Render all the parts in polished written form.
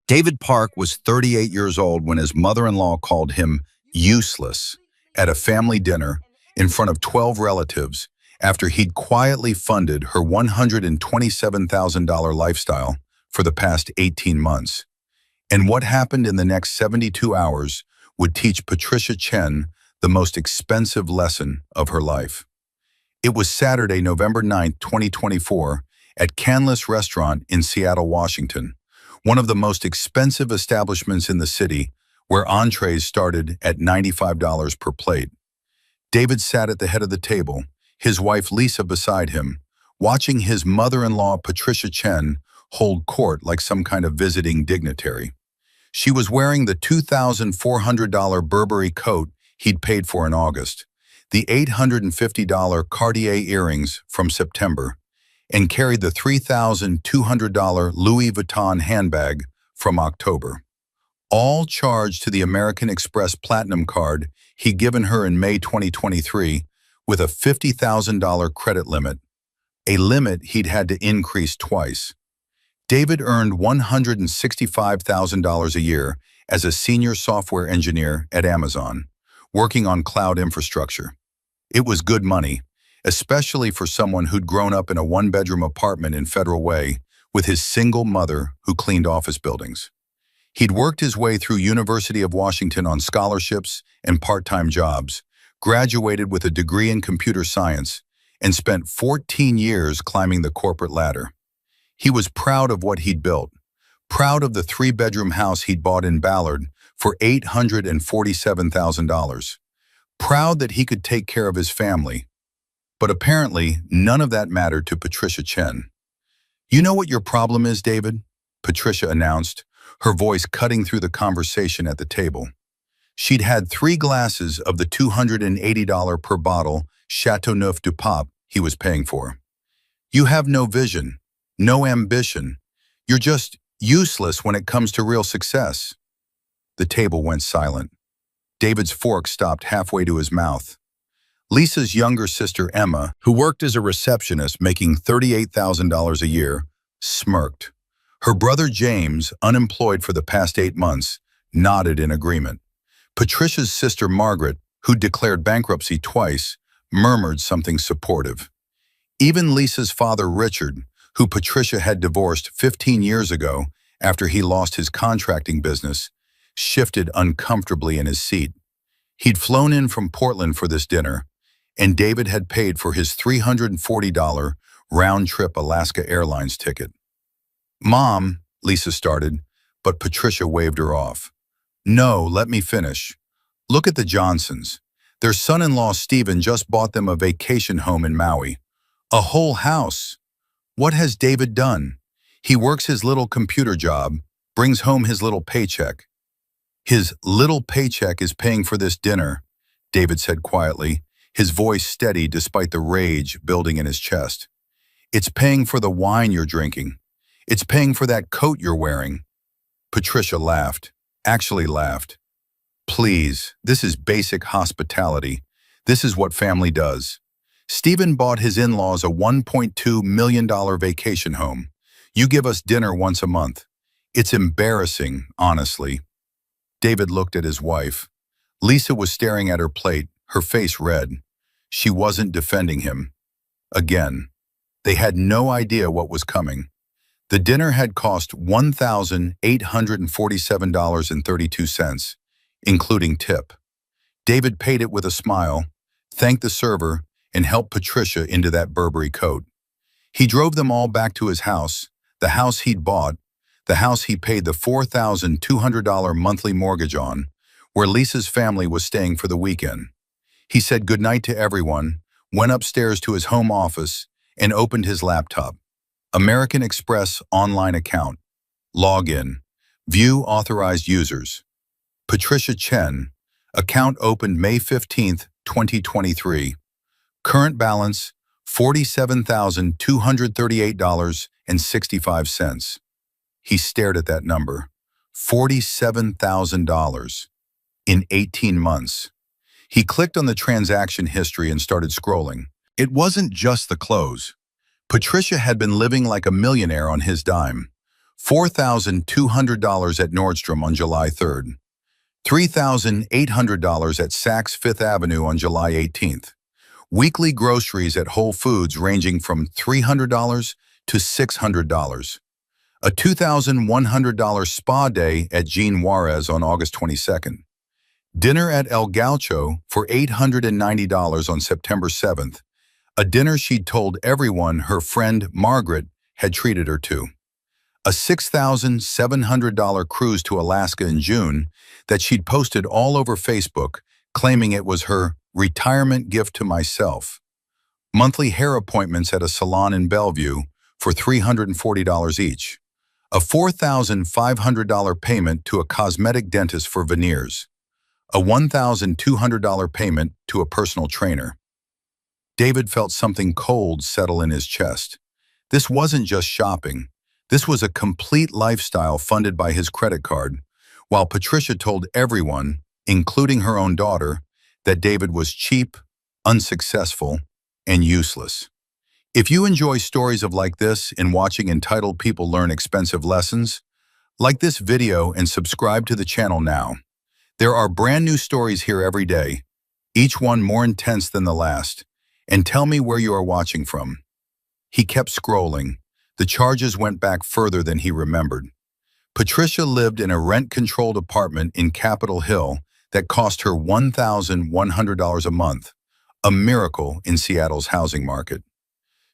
David Park was 38 years old when his mother-in-law called him useless at a family dinner in front of 12 relatives after he'd quietly funded her $127,000 lifestyle for the past 18 months. And what happened in the next 72 hours would teach Patricia Chen the most expensive lesson of her life. It was Saturday, November 9th, 2024, at Canlis Restaurant in Seattle, Washington, one of the most expensive establishments in the city, where entrees started at $95 per plate. David sat at the head of the table, his wife Lisa beside him, watching his mother-in-law Patricia Chen hold court like some kind of visiting dignitary. She was wearing the $2,400 Burberry coat he'd paid for in August, the $850 Cartier earrings from September, and carried the $3,200 Louis Vuitton handbag from October, all charged to the American Express Platinum card he'd given her in May 2023 with a $50,000 credit limit, a limit he'd had to increase twice. David earned $165,000 a year as a senior software engineer at Amazon, working on cloud infrastructure. It was good money, especially for someone who'd grown up in a one-bedroom apartment in Federal Way with his single mother who cleaned office buildings. He'd worked his way through University of Washington on scholarships and part-time jobs, graduated with a degree in computer science, and spent 14 years climbing the corporate ladder. He was proud of what he'd built, proud of the three-bedroom house he'd bought in Ballard for $847,000, proud that he could take care of his family. But apparently, none of that mattered to Patricia Chen. "You know what your problem is, David?" Patricia announced, her voice cutting through the conversation at the table. She'd had 3 glasses of the $280 per bottle Chateauneuf du Pape he was paying for. "You have no vision, no ambition. You're just useless when it comes to real success." The table went silent. David's fork stopped halfway to his mouth. Lisa's younger sister, Emma, who worked as a receptionist making $38,000 a year, smirked. Her brother James, unemployed for the past 8 months, nodded in agreement. Patricia's sister Margaret, who'd declared bankruptcy twice, murmured something supportive. Even Lisa's father Richard, who Patricia had divorced 15 years ago after he lost his contracting business, shifted uncomfortably in his seat. He'd flown in from Portland for this dinner, and David had paid for his $340 round-trip Alaska Airlines ticket. "Mom," Lisa started, but Patricia waved her off. "No, let me finish. Look at the Johnsons. Their son-in-law Stephen just bought them a vacation home in Maui. A whole house. What has David done? He works his little computer job, brings home his little paycheck. His little paycheck is paying for this dinner," David said quietly, his voice steady despite the rage building in his chest. "It's paying for the wine you're drinking. It's paying for that coat you're wearing." Patricia laughed, actually laughed. "Please, this is basic hospitality. This is what family does. Stephen bought his in-laws a $1.2 million vacation home. You give us dinner once a month. It's embarrassing, honestly." David looked at his wife. Lisa was staring at her plate, her face red. She wasn't defending him. Again, they had no idea what was coming. The dinner had cost $1,847.32, including tip. David paid it with a smile, thanked the server, and helped Patricia into that Burberry coat. He drove them all back to his house, the house he'd bought, the house he paid the $4,200 monthly mortgage on, where Lisa's family was staying for the weekend. He said goodnight to everyone, went upstairs to his home office, and opened his laptop. American Express online account. Log in. View authorized users. Patricia Chen. Account opened May 15th, 2023. Current balance, $47,238.65. He stared at that number. $47,000. In 18 months. He clicked on the transaction history and started scrolling. It wasn't just the clothes. Patricia had been living like a millionaire on his dime. $4,200 at Nordstrom on July 3rd, $3,800 at Saks Fifth Avenue on July 18th. Weekly groceries at Whole Foods ranging from $300 to $600. A $2,100 spa day at Jean Juarez on August 22nd. Dinner at El Gaucho for $890 on September 7th. A dinner she'd told everyone her friend Margaret had treated her to. A $6,700 cruise to Alaska in June that she'd posted all over Facebook, claiming it was her retirement gift to myself. Monthly hair appointments at a salon in Bellevue for $340 each. A $4,500 payment to a cosmetic dentist for veneers. A $1,200 payment to a personal trainer. David felt something cold settle in his chest. This wasn't just shopping. This was a complete lifestyle funded by his credit card, while Patricia told everyone, including her own daughter, that David was cheap, unsuccessful, and useless. If you enjoy stories like this in watching entitled people learn expensive lessons, like this video and subscribe to the channel now. There are brand new stories here every day, each one more intense than the last, and tell me where you are watching from. He kept scrolling. The charges went back further than he remembered. Patricia lived in a rent-controlled apartment in Capitol Hill that cost her $1,100 a month, a miracle in Seattle's housing market.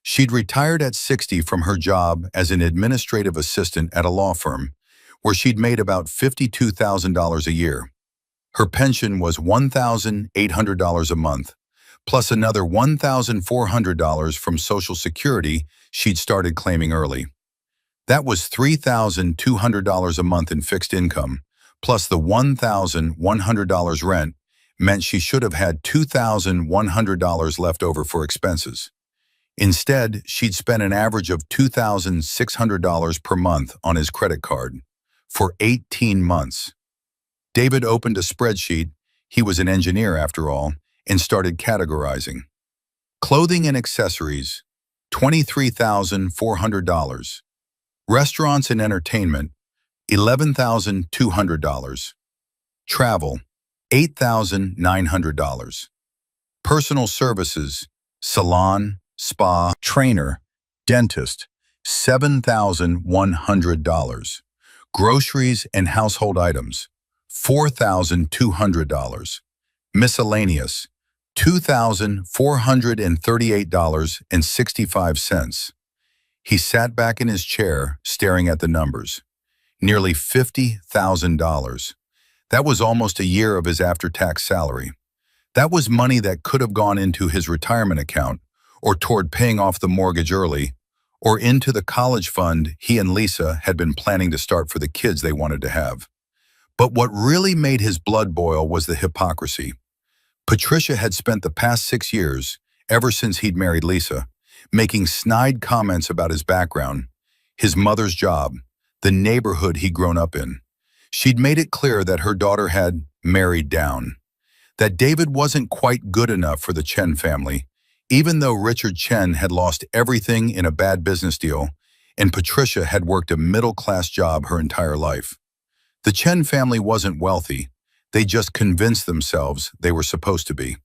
She'd retired at 60 from her job as an administrative assistant at a law firm, where she'd made about $52,000 a year. Her pension was $1,800 a month, plus another $1,400 from Social Security she'd started claiming early. That was $3,200 a month in fixed income, plus the $1,100 rent meant she should have had $2,100 left over for expenses. Instead, she'd spent an average of $2,600 per month on his credit card for 18 months. David opened a spreadsheet, he was an engineer after all, and started categorizing. Clothing and accessories, $23,400. Restaurants and entertainment, $11,200. Travel, $8,900. Personal services, salon, spa, trainer, dentist, $7,100. Groceries and household items, $4,200. Miscellaneous, $2,438.65. He sat back in his chair, staring at the numbers. Nearly $50,000. That was almost a year of his after-tax salary. That was money that could have gone into his retirement account, or toward paying off the mortgage early, or into the college fund he and Lisa had been planning to start for the kids they wanted to have. But what really made his blood boil was the hypocrisy. Patricia had spent the past 6 years, ever since he'd married Lisa, making snide comments about his background, his mother's job, the neighborhood he'd grown up in. She'd made it clear that her daughter had married down, that David wasn't quite good enough for the Chen family, even though Richard Chen had lost everything in a bad business deal, and Patricia had worked a middle-class job her entire life. The Chen family wasn't wealthy. They just convinced themselves they were supposed to be.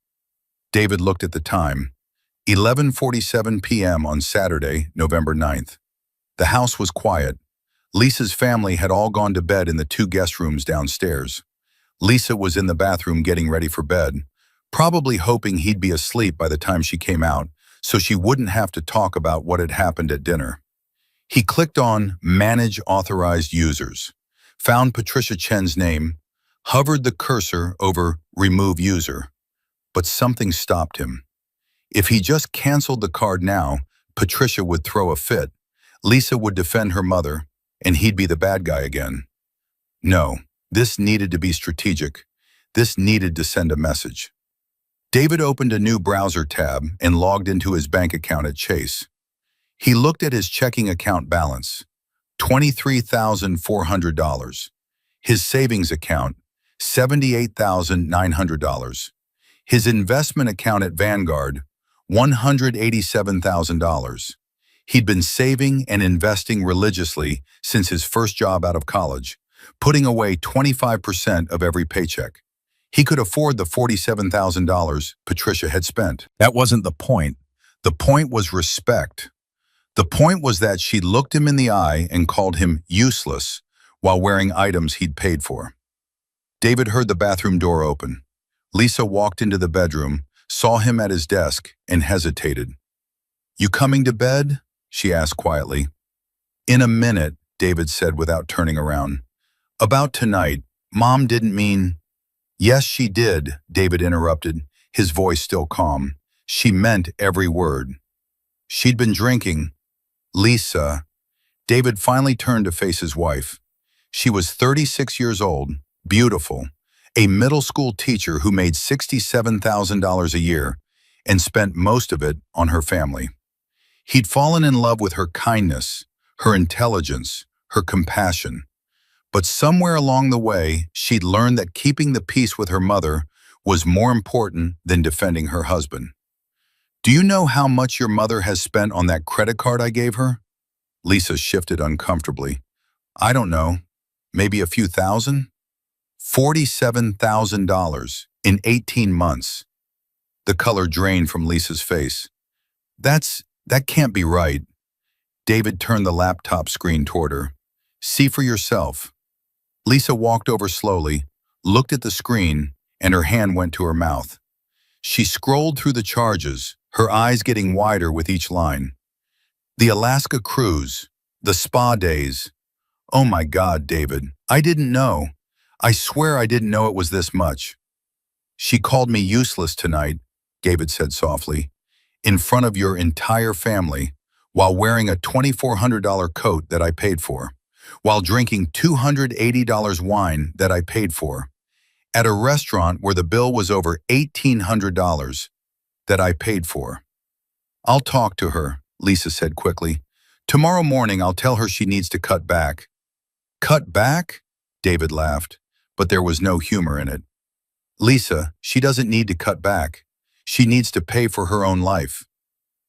David looked at the time. 11:47 p.m. on Saturday, November 9th. The house was quiet. Lisa's family had all gone to bed in the 2 guest rooms downstairs. Lisa was in the bathroom getting ready for bed, probably hoping he'd be asleep by the time she came out, so she wouldn't have to talk about what had happened at dinner. He clicked on Manage Authorized Users, found Patricia Chen's name, hovered the cursor over Remove User, but something stopped him. If he just canceled the card now, Patricia would throw a fit, Lisa would defend her mother, and he'd be the bad guy again. No, this needed to be strategic. This needed to send a message. David opened a new browser tab and logged into his bank account at Chase. He looked at his checking account balance, $23,400. His savings account, $78,900. His investment account at Vanguard, $187,000. He'd been saving and investing religiously since his first job out of college, putting away 25% of every paycheck. He could afford the $47,000 Patricia had spent. That wasn't the point. The point was respect. The point was that she looked him in the eye and called him useless while wearing items he'd paid for. David heard the bathroom door open. Lisa walked into the bedroom, saw him at his desk, and hesitated. "You coming to bed?" she asked quietly. "In a minute," David said without turning around. "About tonight, Mom didn't mean—" "Yes, she did," David interrupted, his voice still calm. "She meant every word. She'd been drinking." "Lisa." David finally turned to face his wife. She was 36 years old, beautiful, a middle school teacher who made $67,000 a year and spent most of it on her family. He'd fallen in love with her kindness, her intelligence, her compassion. But somewhere along the way, she'd learned that keeping the peace with her mother was more important than defending her husband. "Do you know how much your mother has spent on that credit card I gave her?" Lisa shifted uncomfortably. "I don't know. Maybe a few thousand?" $47,000 in 18 months. The color drained from Lisa's face. That can't be right." David turned the laptop screen toward her. "See for yourself." Lisa walked over slowly, looked at the screen, and her hand went to her mouth. She scrolled through the charges, her eyes getting wider with each line. "The Alaska cruise, the spa days. Oh my God, David, I didn't know. I swear I didn't know it was this much." "She called me useless tonight," David said softly, "in front of your entire family, while wearing a $2,400 coat that I paid for, while drinking $280 wine that I paid for, at a restaurant where the bill was over $1,800 that I paid for." "I'll talk to her," Lisa said quickly. "Tomorrow morning I'll tell her she needs to cut back." "Cut back?" David laughed, but there was no humor in it. "Lisa, she doesn't need to cut back. She needs to pay for her own life.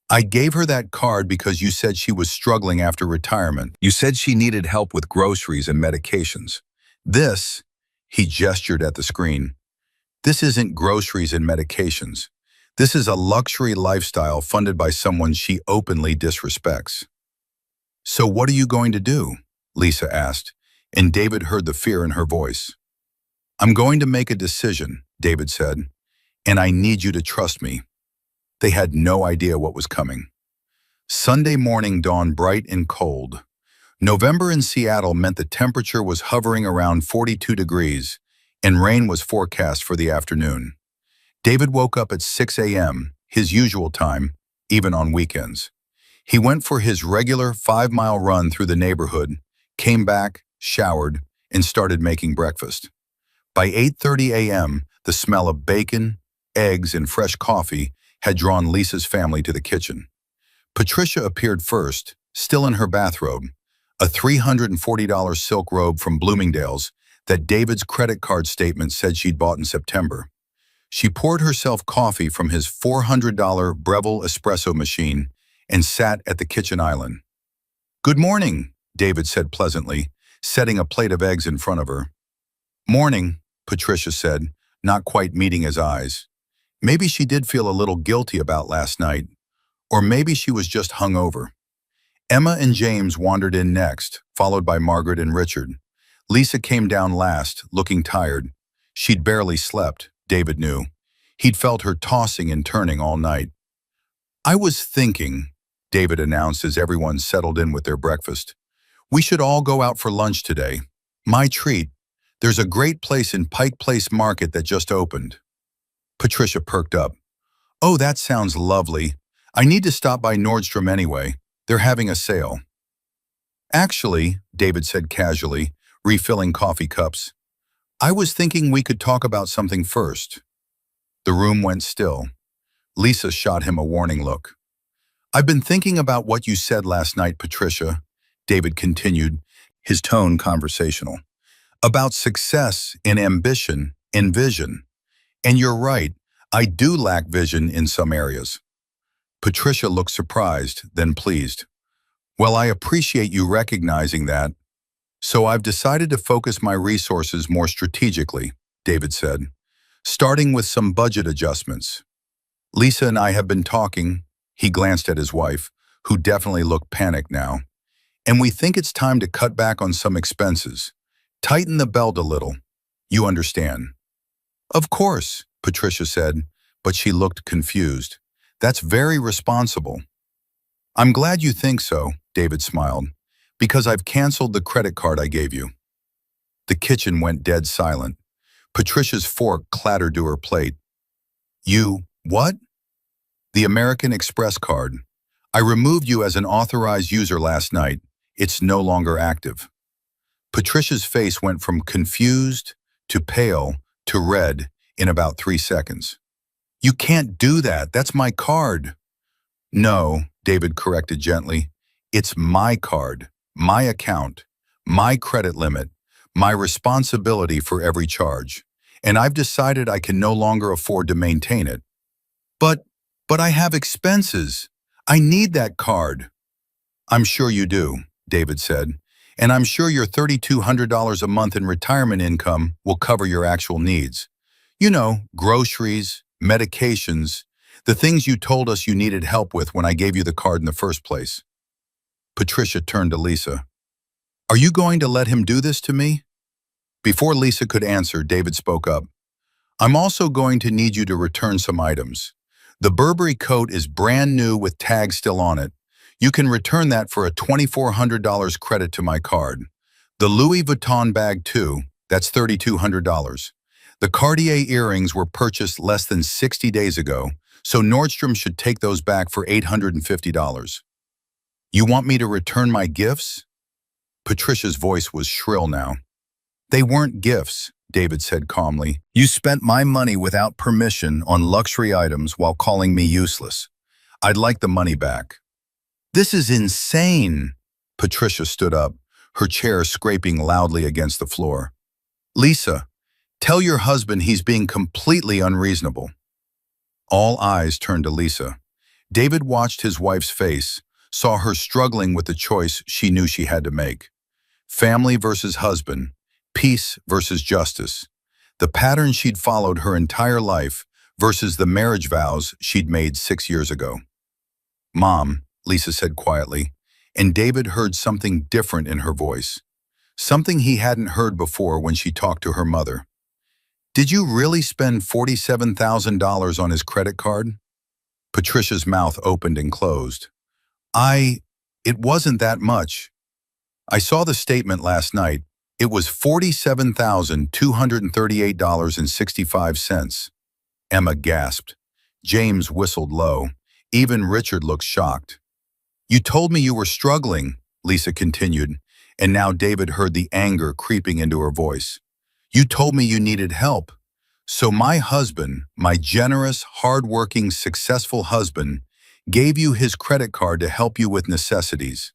I gave her that card because you said she was struggling after retirement. You said she needed help with groceries and medications. This," he gestured at the screen, "this isn't groceries and medications. This is a luxury lifestyle funded by someone she openly disrespects." "So what are you going to do?" Lisa asked, and David heard the fear in her voice. "I'm going to make a decision," David said, "and I need you to trust me." They had no idea what was coming. Sunday morning dawned bright and cold. November in Seattle meant the temperature was hovering around 42 degrees, and rain was forecast for the afternoon. David woke up at 6 a.m., his usual time, even on weekends. He went for his regular 5-mile run through the neighborhood, came back, showered, and started making breakfast. By 8:30 a.m., the smell of bacon, eggs, and fresh coffee had drawn Lisa's family to the kitchen. Patricia appeared first, still in her bathrobe, a $340 silk robe from Bloomingdale's that David's credit card statement said she'd bought in September. She poured herself coffee from his $400 Breville espresso machine and sat at the kitchen island. "Good morning," David said pleasantly, setting a plate of eggs in front of her. "Morning," Patricia said, not quite meeting his eyes. Maybe she did feel a little guilty about last night, or maybe she was just hungover. Emma and James wandered in next, followed by Margaret and Richard. Lisa came down last, looking tired. She'd barely slept, David knew. He'd felt her tossing and turning all night. "I was thinking," David announced as everyone settled in with their breakfast, "we should all go out for lunch today. My treat. There's a great place in Pike Place Market that just opened." Patricia perked up. "Oh, that sounds lovely. I need to stop by Nordstrom anyway. They're having a sale." "Actually," David said casually, refilling coffee cups, "I was thinking we could talk about something first." The room went still. Lisa shot him a warning look. "I've been thinking about what you said last night, Patricia," David continued, his tone conversational. "About success and ambition and vision. And you're right, I do lack vision in some areas." Patricia looked surprised, then pleased. Well, I appreciate you recognizing that. So I've decided to focus my resources more strategically, David said, starting with some budget adjustments. Lisa and I have been talking. He glanced at his wife, who definitely looked panicked now. And we think it's time to cut back on some expenses. Tighten the belt a little. You understand. Of course, Patricia said, but she looked confused. That's very responsible. I'm glad you think so, David smiled, because I've canceled the credit card I gave you. The kitchen went dead silent. Patricia's fork clattered to her plate. You, what? The American Express card. I removed you as an authorized user last night. It's no longer active. Patricia's face went from confused to pale to red in about 3 seconds. You can't do that. That's my card. No, David corrected gently. It's my card, my account, my credit limit, my responsibility for every charge. And I've decided I can no longer afford to maintain it. But I have expenses. I need that card. I'm sure you do, David said. And I'm sure your $3,200 a month in retirement income will cover your actual needs. You know, groceries, medications, the things you told us you needed help with when I gave you the card in the first place. Patricia turned to Lisa. Are you going to let him do this to me? Before Lisa could answer, David spoke up. I'm also going to need you to return some items. The Burberry coat is brand new with tags still on it. You can return that for a $2,400 credit to my card. The Louis Vuitton bag too, that's $3,200. The Cartier earrings were purchased less than 60 days ago, so Nordstrom should take those back for $850. You want me to return my gifts? Patricia's voice was shrill now. They weren't gifts, David said calmly. You spent my money without permission on luxury items while calling me useless. I'd like the money back. This is insane. Patricia stood up, her chair scraping loudly against the floor. Lisa, tell your husband he's being completely unreasonable. All eyes turned to Lisa. David watched his wife's face, saw her struggling with the choice she knew she had to make. Family versus husband, peace versus justice. The pattern she'd followed her entire life versus the marriage vows she'd made 6 years ago. Mom, Lisa said quietly, and David heard something different in her voice. Something he hadn't heard before when she talked to her mother. Did you really spend $47,000 on his credit card? Patricia's mouth opened and closed. It wasn't that much. I saw the statement last night. It was $47,238.65. Emma gasped. James whistled low. Even Richard looked shocked. You told me you were struggling, Lisa continued, and now David heard the anger creeping into her voice. You told me you needed help. So my husband, my generous, hard-working, successful husband, gave you his credit card to help you with necessities.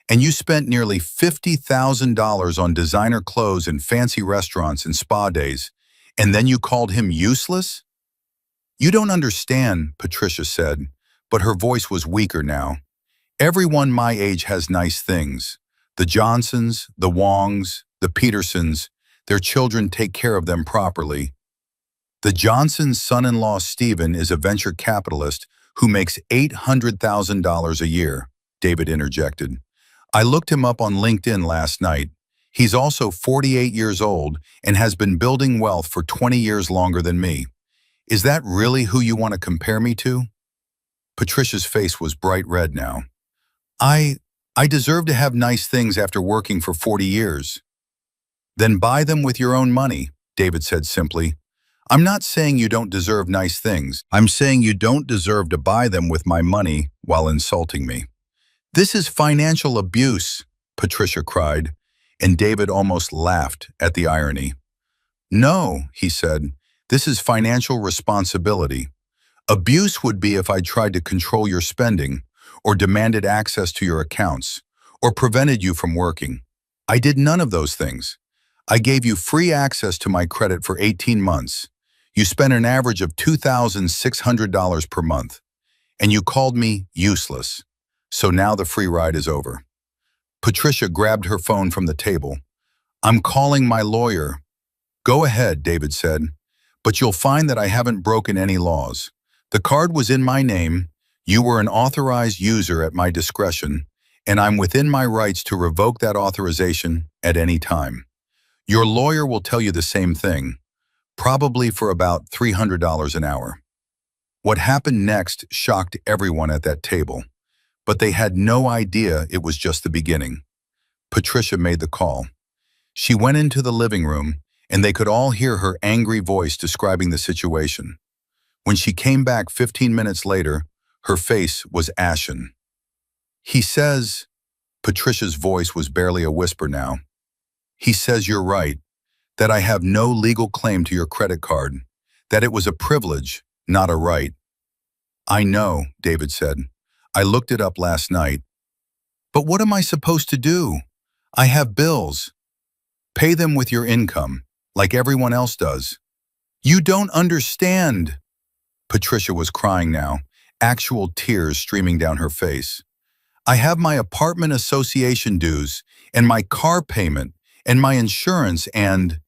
And you spent nearly $50,000 on designer clothes and fancy restaurants and spa days, and then you called him useless? You don't understand, Patricia said, but her voice was weaker now. Everyone my age has nice things. The Johnsons, the Wongs, the Petersons, their children take care of them properly. The Johnsons' son-in-law Stephen is a venture capitalist who makes $800,000 a year, David interjected. I looked him up on LinkedIn last night. He's also 48 years old and has been building wealth for 20 years longer than me. Is that really who you want to compare me to? Patricia's face was bright red now. I deserve to have nice things after working for 40 years. Then buy them with your own money, David said simply. I'm not saying you don't deserve nice things. I'm saying you don't deserve to buy them with my money while insulting me. This is financial abuse, Patricia cried, and David almost laughed at the irony. No, he said, this is financial responsibility. Abuse would be if I tried to control your spending, or demanded access to your accounts, or prevented you from working. I did none of those things. I gave you free access to my credit for 18 months. You spent an average of $2,600 per month, and you called me useless. So now the free ride is over. Patricia grabbed her phone from the table. I'm calling my lawyer. Go ahead, David said. But you'll find that I haven't broken any laws. The card was in my name, you were an authorized user at my discretion, and I'm within my rights to revoke that authorization at any time. Your lawyer will tell you the same thing, probably for about $300 an hour. What happened next shocked everyone at that table, but they had no idea it was just the beginning. Patricia made the call. She went into the living room, and they could all hear her angry voice describing the situation. When she came back 15 minutes later, her face was ashen. He says, Patricia's voice was barely a whisper now. He says you're right, that I have no legal claim to your credit card, that it was a privilege, not a right. I know, David said. I looked it up last night. But what am I supposed to do? I have bills. Pay them with your income, like everyone else does. You don't understand. Patricia was crying now, actual tears streaming down her face. I have my apartment association dues, and my car payment, and my insurance, and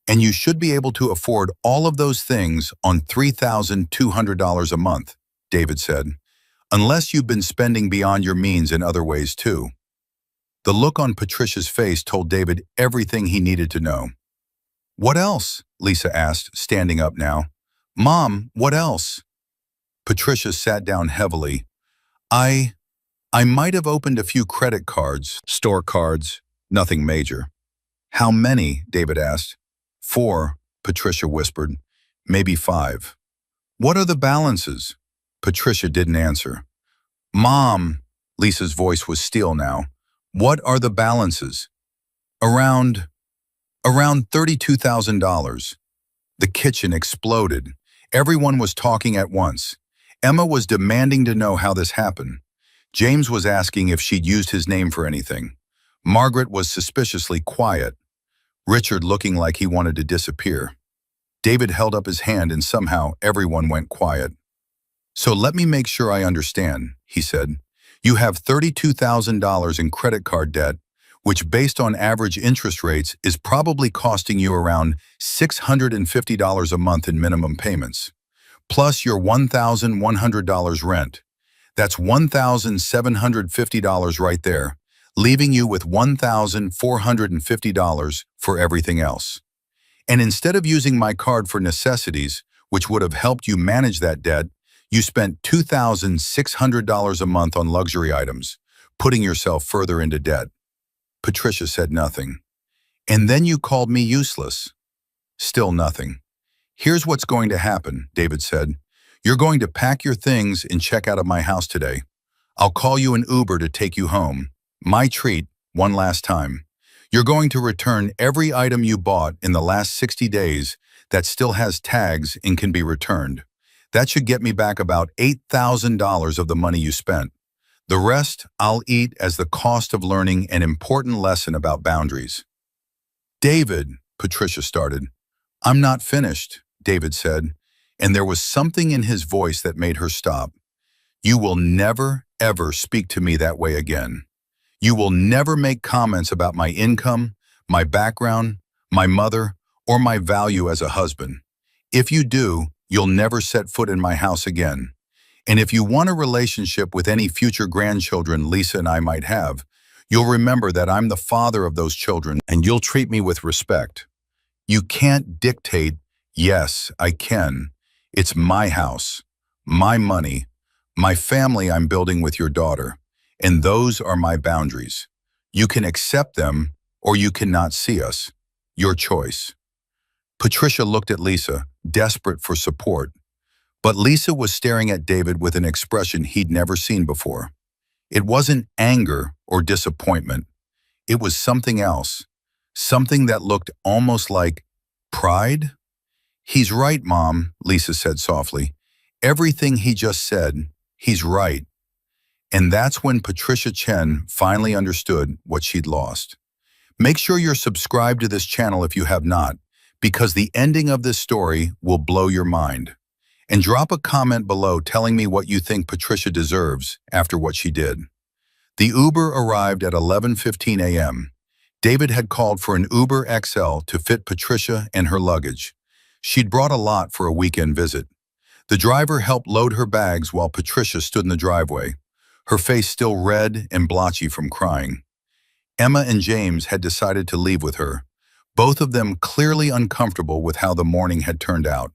you should be able to afford all of those things on $3,200 a month, David said, unless you've been spending beyond your means in other ways too. The look on Patricia's face told David everything he needed to know. What else? Lisa asked, standing up now. Mom, what else? Patricia sat down heavily. I might have opened a few credit cards, store cards, nothing major. How many? David asked. 4, Patricia whispered. Maybe 5. What are the balances? Patricia didn't answer. Mom, Lisa's voice was steel now. What are the balances? Around $32,000. The kitchen exploded. Everyone was talking at once. Emma was demanding to know how this happened. James was asking if she'd used his name for anything. Margaret was suspiciously quiet. Richard looking like he wanted to disappear. David held up his hand and somehow everyone went quiet. So let me make sure I understand, he said. You have $32,000 in credit card debt, which based on average interest rates is probably costing you around $650 a month in minimum payments, plus your $1,100 rent. That's $1,750 right there, leaving you with $1,450 for everything else. And instead of using my card for necessities, which would have helped you manage that debt, you spent $2,600 a month on luxury items, putting yourself further into debt. Patricia said nothing. And then you called me useless. Still nothing. Here's what's going to happen, David said. You're going to pack your things and check out of my house today. I'll call you an Uber to take you home. My treat, one last time. You're going to return every item you bought in the last 60 days that still has tags and can be returned. That should get me back about $8,000 of the money you spent. The rest I'll eat as the cost of learning an important lesson about boundaries. David, Patricia started. I'm not finished, David said, and there was something in his voice that made her stop. You will never, ever speak to me that way again. You will never make comments about my income, my background, my mother, or my value as a husband. If you do, you'll never set foot in my house again. And if you want a relationship with any future grandchildren Lisa and I might have, you'll remember that I'm the father of those children and you'll treat me with respect. You can't dictate, yes, I can. It's my house, my money, my family I'm building with your daughter, and those are my boundaries. You can accept them or you cannot see us. Your choice. Patricia looked at Lisa, desperate for support. But Lisa was staring at David with an expression he'd never seen before. It wasn't anger or disappointment. It was something else, something that looked almost like pride. He's right, Mom, Lisa said softly. Everything he just said, he's right. And that's when Patricia Chen finally understood what she'd lost. Make sure you're subscribed to this channel if you have not, because the ending of this story will blow your mind. And drop a comment below telling me what you think Patricia deserves after what she did. The Uber arrived at 11:15 a.m. David had called for an Uber XL to fit Patricia and her luggage. She'd brought a lot for a weekend visit. The driver helped load her bags while Patricia stood in the driveway, her face still red and blotchy from crying. Emma and James had decided to leave with her, both of them clearly uncomfortable with how the morning had turned out.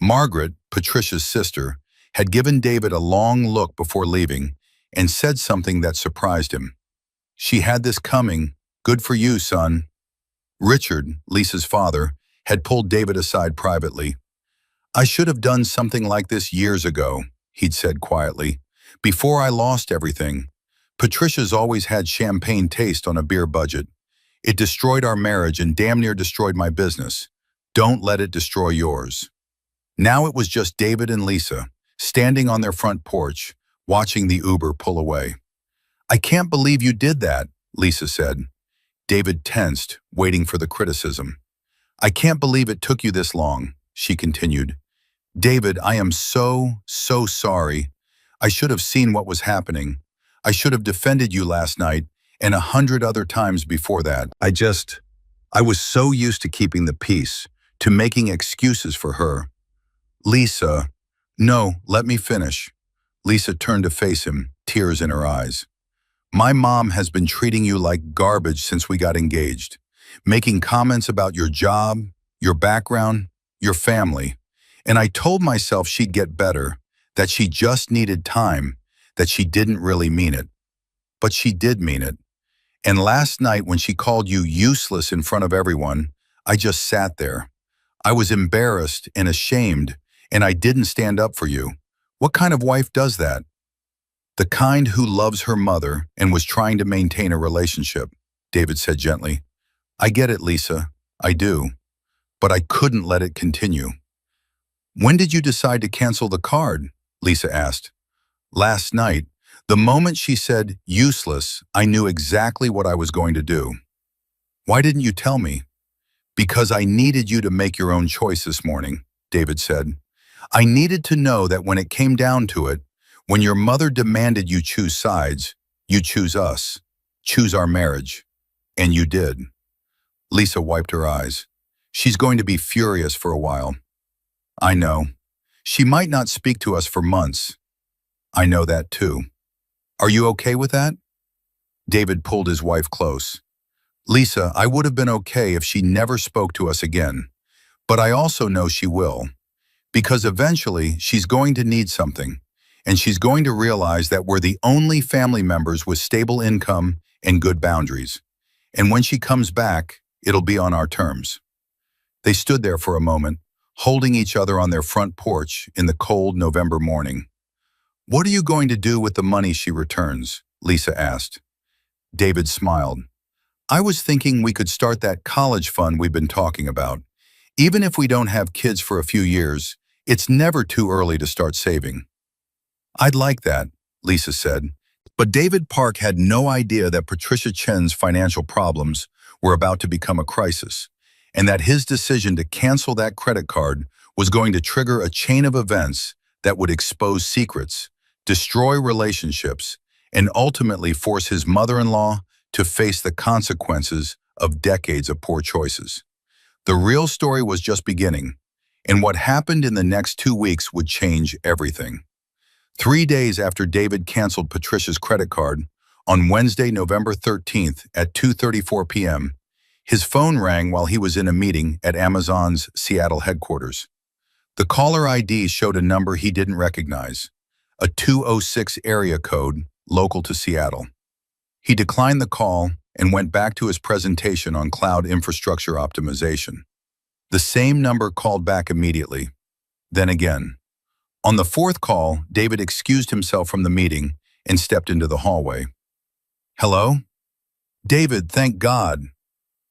Margaret, Patricia's sister, had given David a long look before leaving and said something that surprised him. "She had this coming. Good for you, son." Richard, Lisa's father, had pulled David aside privately. "I should have done something like this years ago," he'd said quietly, "before I lost everything. Patricia's always had champagne taste on a beer budget. It destroyed our marriage and damn near destroyed my business. Don't let it destroy yours." Now it was just David and Lisa, standing on their front porch, watching the Uber pull away. "I can't believe you did that," Lisa said. David tensed, waiting for the criticism. "I can't believe it took you this long," she continued. "David, I am so sorry. I should have seen what was happening. I should have defended you last night and 100 other times before that. I was so used to keeping the peace, to making excuses for her." "Lisa." "No, let me finish." Lisa turned to face him, tears in her eyes. "My mom has been treating you like garbage since we got engaged, making comments about your job, your background, your family. And I told myself she'd get better, that she just needed time, that she didn't really mean it. But she did mean it. And last night when she called you useless in front of everyone, I just sat there. I was embarrassed and ashamed, and I didn't stand up for you. What kind of wife does that?" "The kind who loves her mother and was trying to maintain a relationship," David said gently. "I get it, Lisa. I do. But I couldn't let it continue." "When did you decide to cancel the card?" Lisa asked. "Last night. The moment she said useless, I knew exactly what I was going to do." "Why didn't you tell me?" "Because I needed you to make your own choice this morning," David said. "I needed to know that when it came down to it, when your mother demanded you choose sides, you choose us, choose our marriage. And you did." Lisa wiped her eyes. "She's going to be furious for a while." "I know. She might not speak to us for months." "I know that too. Are you okay with that?" David pulled his wife close. "Lisa, I would have been okay if she never spoke to us again. But I also know she will. Because eventually she's going to need something. And she's going to realize that we're the only family members with stable income and good boundaries. And when she comes back, it'll be on our terms." They stood there for a moment, holding each other on their front porch in the cold November morning. "What are you going to do with the money she returns?" Lisa asked. David smiled. "I was thinking we could start that college fund we've been talking about. Even if we don't have kids for a few years, it's never too early to start saving." "I'd like that," Lisa said. But David Park had no idea that Patricia Chen's financial problems were about to become a crisis, and that his decision to cancel that credit card was going to trigger a chain of events that would expose secrets, destroy relationships, and ultimately force his mother-in-law to face the consequences of decades of poor choices. The real story was just beginning, and what happened in the next 2 weeks would change everything. 3 days after David canceled Patricia's credit card, on Wednesday, November 13th at 2:34 p.m., his phone rang while he was in a meeting at Amazon's Seattle headquarters. The caller ID showed a number he didn't recognize, a 206 area code local to Seattle. He declined the call and went back to his presentation on cloud infrastructure optimization. The same number called back immediately, then again. On the 4th call, David excused himself from the meeting and stepped into the hallway. "Hello?" "David, thank God."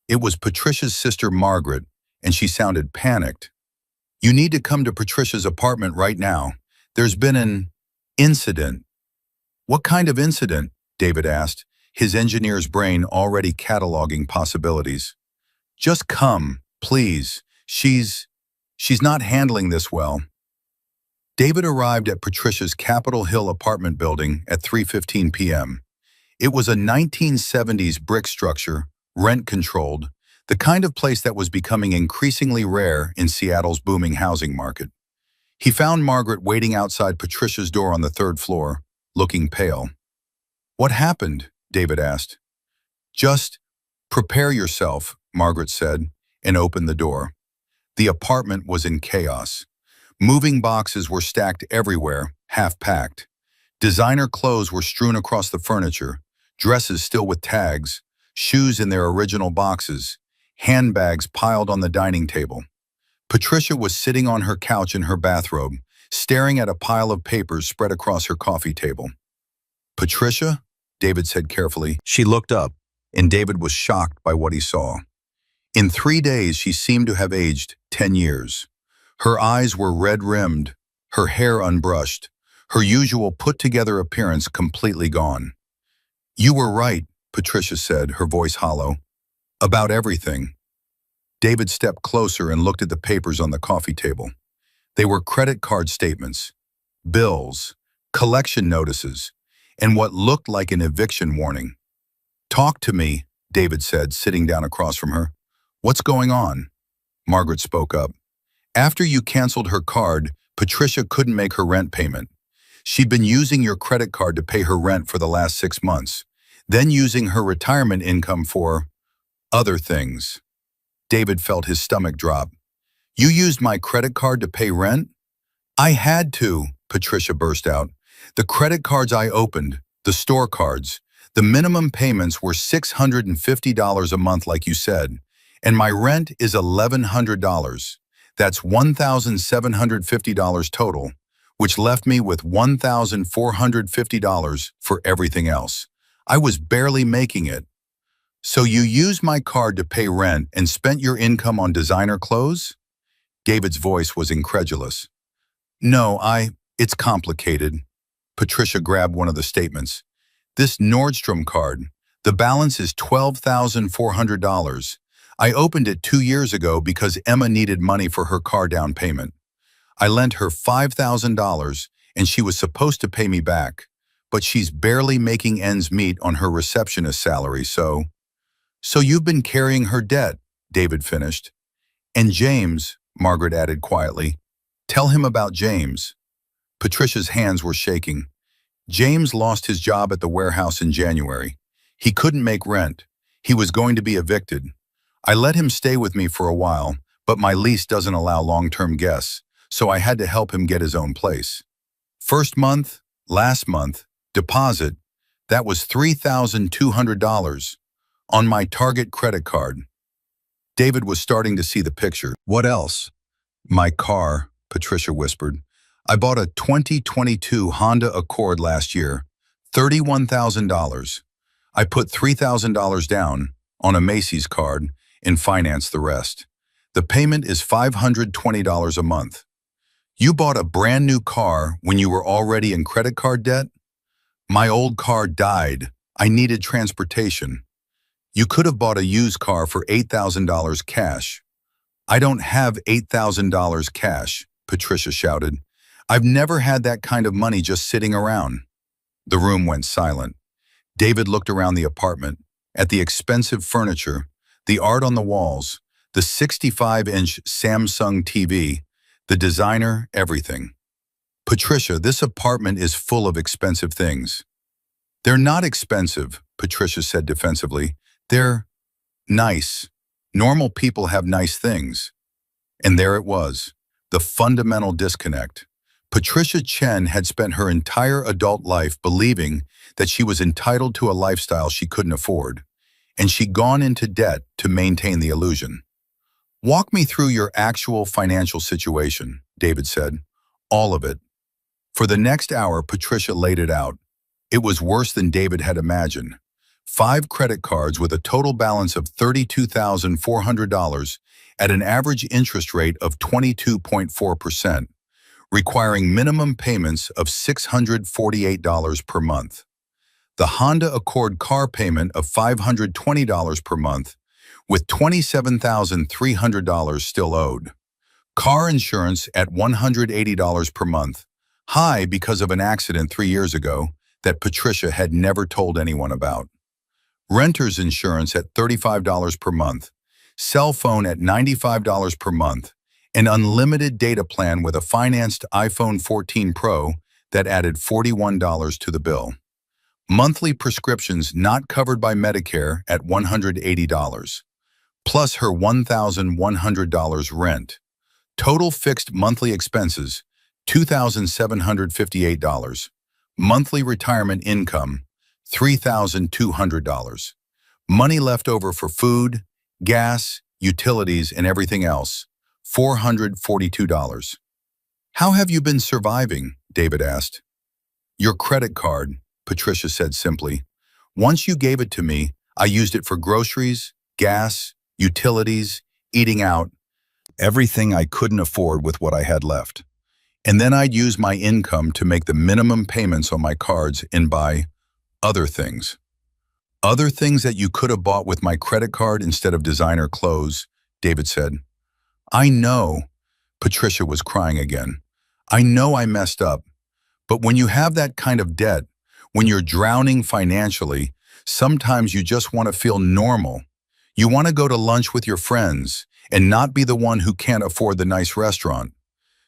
It was Patricia's sister Margaret, and she sounded panicked. "You need to come to Patricia's apartment right now. There's been an incident." "What kind of incident?" David asked, his engineer's brain already cataloging possibilities. "Just come, please. She's not handling this well." David arrived at Patricia's Capitol Hill apartment building at 3:15 p.m. It was a 1970s brick structure, rent-controlled, the kind of place that was becoming increasingly rare in Seattle's booming housing market. He found Margaret waiting outside Patricia's door on the third floor, looking pale. "What happened?" David asked. "Just prepare yourself," Margaret said, and opened the door. The apartment was in chaos. Moving boxes were stacked everywhere, half-packed. Designer clothes were strewn across the furniture, dresses still with tags, shoes in their original boxes, handbags piled on the dining table. Patricia was sitting on her couch in her bathrobe, staring at a pile of papers spread across her coffee table. "Patricia?" David said carefully. She looked up, and David was shocked by what he saw. In 3 days, she seemed to have aged 10 years. Her eyes were red-rimmed, her hair unbrushed, her usual put-together appearance completely gone. "You were right," Patricia said, her voice hollow. "About everything." David stepped closer and looked at the papers on the coffee table. They were credit card statements, bills, collection notices, and what looked like an eviction warning. "Talk to me," David said, sitting down across from her. "What's going on?" Margaret spoke up. "After you canceled her card, Patricia couldn't make her rent payment. She'd been using your credit card to pay her rent for the last 6 months, then using her retirement income for other things." David felt his stomach drop. "You used my credit card to pay rent?" "I had to," Patricia burst out. "The credit cards I opened, the store cards, the minimum payments were $650 a month like you said, and my rent is $1,100. That's $1,750 total, which left me with $1,450 for everything else. I was barely making it." "So you used my card to pay rent and spent your income on designer clothes?" David's voice was incredulous. "No, it's complicated." Patricia grabbed one of the statements. "This Nordstrom card, the balance is $12,400. I opened it 2 years ago because Emma needed money for her car down payment. I lent her $5,000 and she was supposed to pay me back, but she's barely making ends meet on her receptionist salary, so you've been carrying her debt," David finished. "And James," Margaret added quietly. "Tell him about James." Patricia's hands were shaking. "James lost his job at the warehouse in January. He couldn't make rent. He was going to be evicted. I let him stay with me for a while, but my lease doesn't allow long-term guests, so I had to help him get his own place. First month, last month, deposit, that was $3,200 on my Target credit card." David was starting to see the picture. "What else?" "My car," Patricia whispered. "I bought a 2022 Honda Accord last year, $31,000. I put $3,000 down on a Macy's card and financed the rest. The payment is $520 a month." "You bought a brand new car when you were already in credit card debt?" "My old car died. I needed transportation." "You could have bought a used car for $8,000 cash." "I don't have $8,000 cash," Patricia shouted. "I've never had that kind of money just sitting around." The room went silent. David looked around the apartment, at the expensive furniture, the art on the walls, the 65-inch Samsung TV, the designer, everything. "Patricia, this apartment is full of expensive things." "They're not expensive," Patricia said defensively. "They're nice. Normal people have nice things." And there it was, the fundamental disconnect. Patricia Chen had spent her entire adult life believing that she was entitled to a lifestyle she couldn't afford, and she'd gone into debt to maintain the illusion. "Walk me through your actual financial situation," David said. "All of it." For the next hour, Patricia laid it out. It was worse than David had imagined. 5 credit cards with a total balance of $32,400 at an average interest rate of 22.4%, requiring minimum payments of $648 per month. The Honda Accord car payment of $520 per month, with $27,300 still owed. Car insurance at $180 per month, high because of an accident 3 years ago, that Patricia had never told anyone about. Renter's insurance at $35 per month, cell phone at $95 per month, an unlimited data plan with a financed iPhone 14 Pro that added $41 to the bill. Monthly prescriptions not covered by Medicare at $180, plus her $1,100 rent. Total fixed monthly expenses, $2,758. Monthly retirement income, $3,200. Money left over for food, gas, utilities, and everything else, $442. How have you been surviving? David asked. Your credit card, Patricia said simply. Once you gave it to me, I used it for groceries, gas, utilities, eating out, everything I couldn't afford with what I had left. And then I'd use my income to make the minimum payments on my cards and buy other things. Other things that you could have bought with my credit card instead of designer clothes, David said. I know, Patricia was crying again. I know I messed up. But when you have that kind of debt, when you're drowning financially, sometimes you just want to feel normal. You want to go to lunch with your friends and not be the one who can't afford the nice restaurant.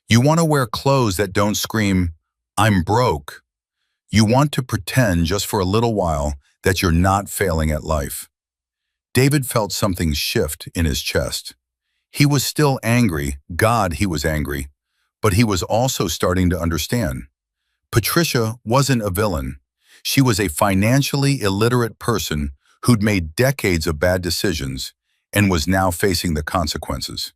You want to wear clothes that don't scream, I'm broke. You want to pretend just for a little while that you're not failing at life. David felt something shift in his chest. He was still angry, God, he was angry, but he was also starting to understand. Patricia wasn't a villain. She was a financially illiterate person who'd made decades of bad decisions and was now facing the consequences.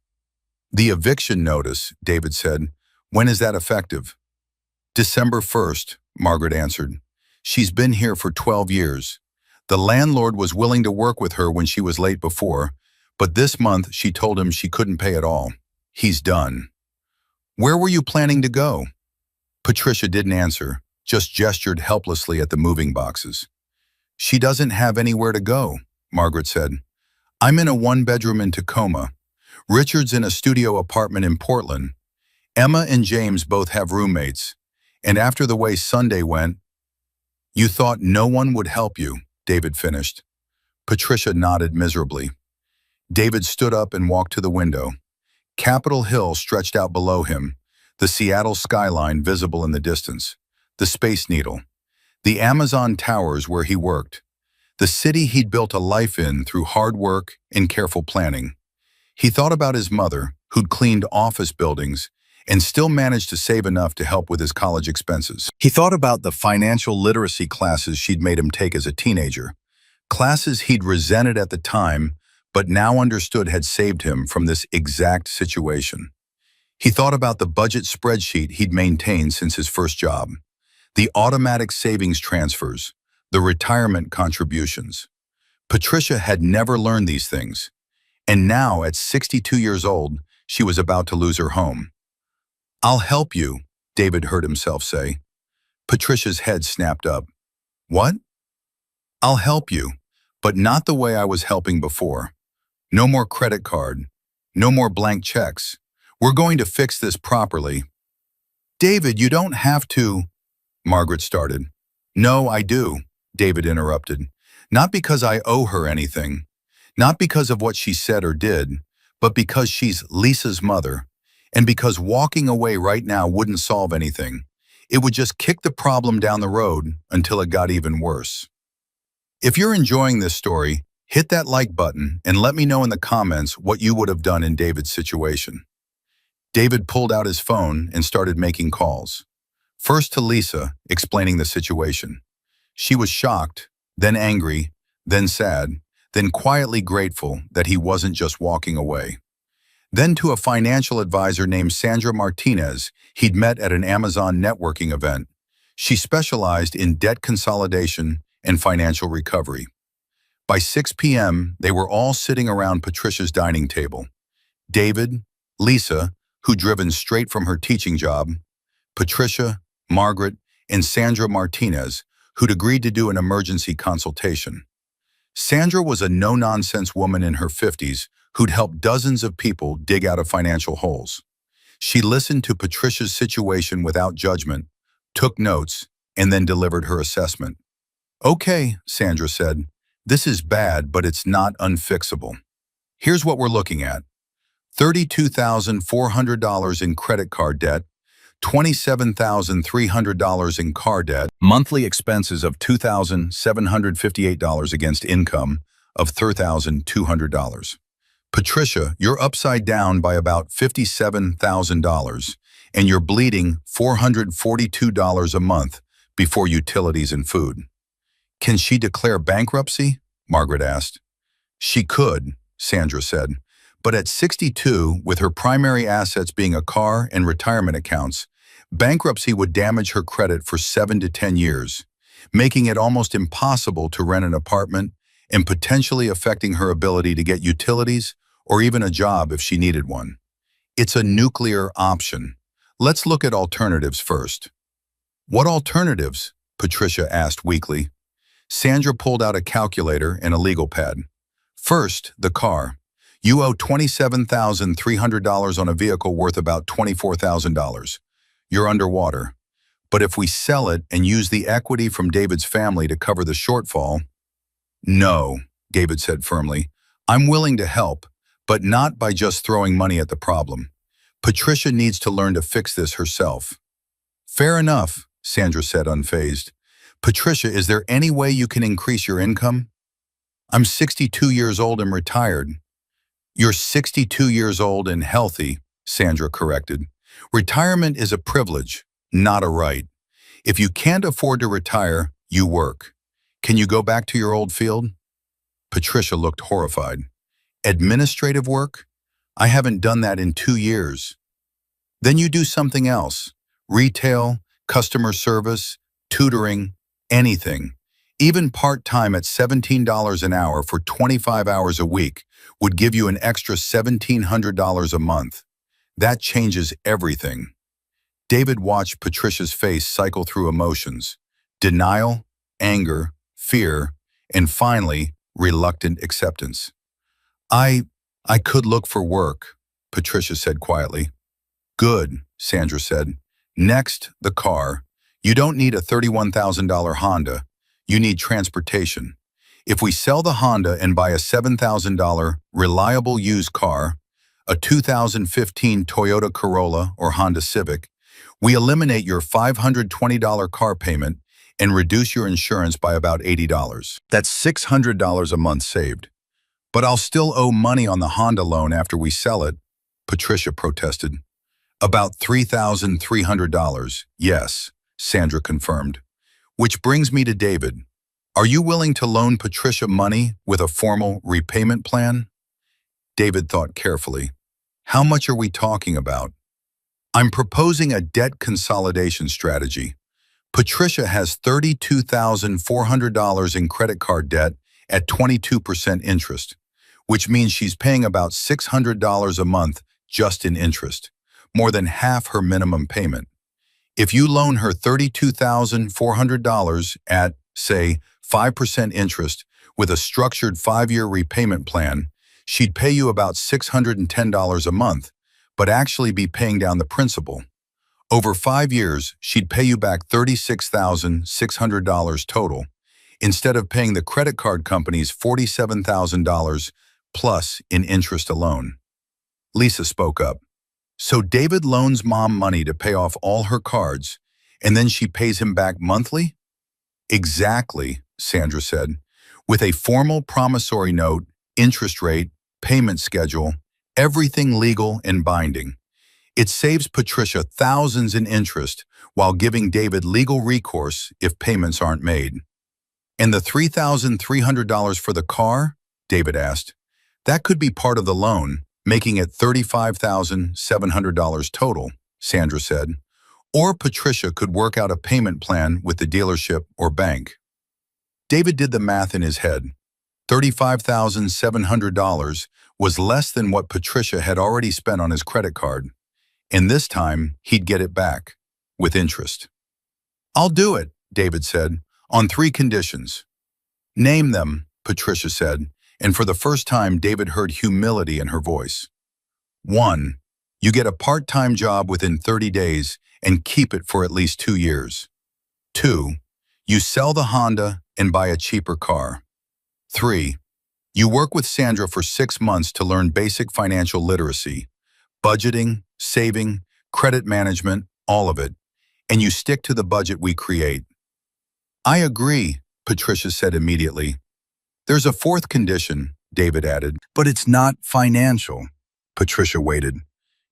The eviction notice, David said. When is that effective? December 1st, Margaret answered. She's been here for 12 years. The landlord was willing to work with her when she was late before, but this month she told him she couldn't pay at all. He's done. Where were you planning to go? Patricia didn't answer, just gestured helplessly at the moving boxes. She doesn't have anywhere to go, Margaret said. I'm in a one-bedroom in Tacoma. Richard's in a studio apartment in Portland. Emma and James both have roommates. And after the way Sunday went, you thought no one would help you, David finished. Patricia nodded miserably. David stood up and walked to the window. Capitol Hill stretched out below him, the Seattle skyline visible in the distance, the Space Needle, the Amazon towers where he worked, the city he'd built a life in through hard work and careful planning. He thought about his mother, who'd cleaned office buildings and still managed to save enough to help with his college expenses. He thought about the financial literacy classes she'd made him take as a teenager, classes he'd resented at the time but now understood had saved him from this exact situation. He thought about the budget spreadsheet he'd maintained since his first job, the automatic savings transfers, the retirement contributions. Patricia had never learned these things, and now at 62 years old, she was about to lose her home. I'll help you, David heard himself say. Patricia's head snapped up. What? I'll help you, but not the way I was helping before. No more credit card. No more blank checks. We're going to fix this properly. David, you don't have to, Margaret started. No, I do, David interrupted. Not because I owe her anything. Not because of what she said or did, but because she's Lisa's mother. And because walking away right now wouldn't solve anything. It would just kick the problem down the road until it got even worse. If you're enjoying this story, hit that like button and let me know in the comments what you would have done in David's situation. David pulled out his phone and started making calls. First to Lisa, explaining the situation. She was shocked, then angry, then sad, then quietly grateful that he wasn't just walking away. Then to a financial advisor named Sandra Martinez he'd met at an Amazon networking event. She specialized in debt consolidation and financial recovery. By 6 p.m., they were all sitting around Patricia's dining table. David, Lisa, who'd driven straight from her teaching job, Patricia, Margaret, and Sandra Martinez, who'd agreed to do an emergency consultation. Sandra was a no-nonsense woman in her 50s who'd helped dozens of people dig out of financial holes. She listened to Patricia's situation without judgment, took notes, and then delivered her assessment. "Okay," Sandra said. "This is bad, but it's not unfixable. Here's what we're looking at. $32,400 in credit card debt, $27,300 in car debt, monthly expenses of $2,758 against income of $3,200. Patricia, you're upside down by about $57,000, and you're bleeding $442 a month before utilities and food." "Can she declare bankruptcy?" Margaret asked. "She could," Sandra said. "But at 62, with her primary assets being a car and retirement accounts, bankruptcy would damage her credit for 7 to 10 years, making it almost impossible to rent an apartment and potentially affecting her ability to get utilities or even a job if she needed one. It's a nuclear option. Let's look at alternatives first." "What alternatives?" Patricia asked weakly. Sandra pulled out a calculator and a legal pad. "First, the car. You owe $27,300 on a vehicle worth about $24,000. You're underwater. But if we sell it and use the equity from David's family to cover the shortfall—" "No," David said firmly. "I'm willing to help, but not by just throwing money at the problem. Patricia needs to learn to fix this herself." "Fair enough," Sandra said unfazed. "Patricia, is there any way you can increase your income?" "I'm 62 years old and retired." "You're 62 years old and healthy," Sandra corrected. "Retirement is a privilege, not a right. If you can't afford to retire, you work. Can you go back to your old field?" Patricia looked horrified. "Administrative work? I haven't done that in 2 years." "Then you do something else. Retail, customer service, tutoring, anything. Even part-time at $17 an hour for 25 hours a week would give you an extra $1,700 a month. That changes everything." David watched Patricia's face cycle through emotions: denial, anger, fear, and finally, reluctant acceptance. I could look for work," Patricia said quietly. "Good," Sandra said. "Next, the car. You don't need a $31,000 Honda. You need transportation. If we sell the Honda and buy a $7,000 reliable used car, a 2015 Toyota Corolla or Honda Civic, we eliminate your $520 car payment and reduce your insurance by about $80. That's $600 a month saved. But I'll still owe money on the Honda loan after we sell it," Patricia protested. "About $3,300, yes," Sandra confirmed. "Which brings me to David. Are you willing to loan Patricia money with a formal repayment plan?" David thought carefully. "How much are we talking about?" "I'm proposing a debt consolidation strategy. Patricia has $32,400 in credit card debt at 22% interest, which means she's paying about $600 a month just in interest, more than half her minimum payment. If you loan her $32,400 at, say, 5% interest with a structured 5-year repayment plan, she'd pay you about $610 a month, but actually be paying down the principal. Over 5 years, she'd pay you back $36,600 total, instead of paying the credit card companies $47,000 plus in interest alone." Lisa spoke up. "So David loans Mom money to pay off all her cards, and then she pays him back monthly?" "Exactly," Sandra said. "With a formal promissory note, interest rate, payment schedule, everything legal and binding. It saves Patricia thousands in interest while giving David legal recourse if payments aren't made." "And the $3,300 for the car?" David asked. "That could be part of the loan, making it $35,700 total," Sandra said. "Or Patricia could work out a payment plan with the dealership or bank." David did the math in his head. $35,700 was less than what Patricia had already spent on his credit card, and this time he'd get it back, with interest. "I'll do it," David said, "on 3 conditions." "Name them," Patricia said, and for the first time David heard humility in her voice. 1. You get a part-time job within 30 days and keep it for at least 2 years. 2. You sell the Honda and buy a cheaper car. 3. You work with Sandra for 6 months to learn basic financial literacy, budgeting, saving, credit management, all of it, and you stick to the budget we create. I agree, Patricia said immediately. There's a fourth condition, David added, but it's not financial. Patricia waited.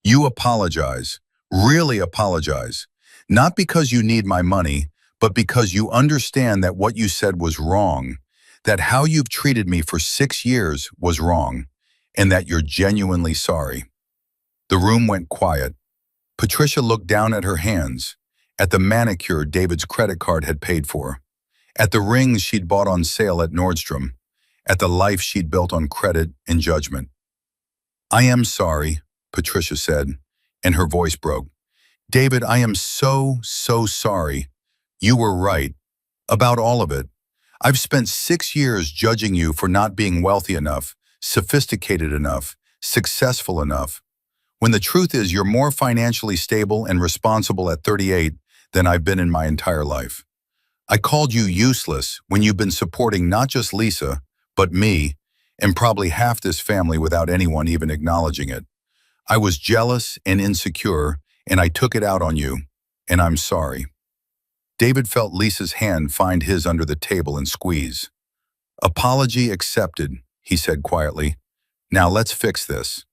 You apologize, really apologize, not because you need my money, but because you understand that what you said was wrong, that how you've treated me for 6 years was wrong, and that you're genuinely sorry. The room went quiet. Patricia looked down at her hands, at the manicure David's credit card had paid for, at the rings she'd bought on sale at Nordstrom, at the life she'd built on credit and judgment. I am sorry, Patricia said, and her voice broke. David, I am so sorry. You were right. About all of it. I've spent 6 years judging you for not being wealthy enough, sophisticated enough, successful enough, when the truth is you're more financially stable and responsible at 38 than I've been in my entire life. I called you useless when you've been supporting not just Lisa, but me, and probably half this family without anyone even acknowledging it. I was jealous and insecure, and I took it out on you, and I'm sorry. David felt Lisa's hand find his under the table and squeeze. Apology accepted, he said quietly. Now let's fix this.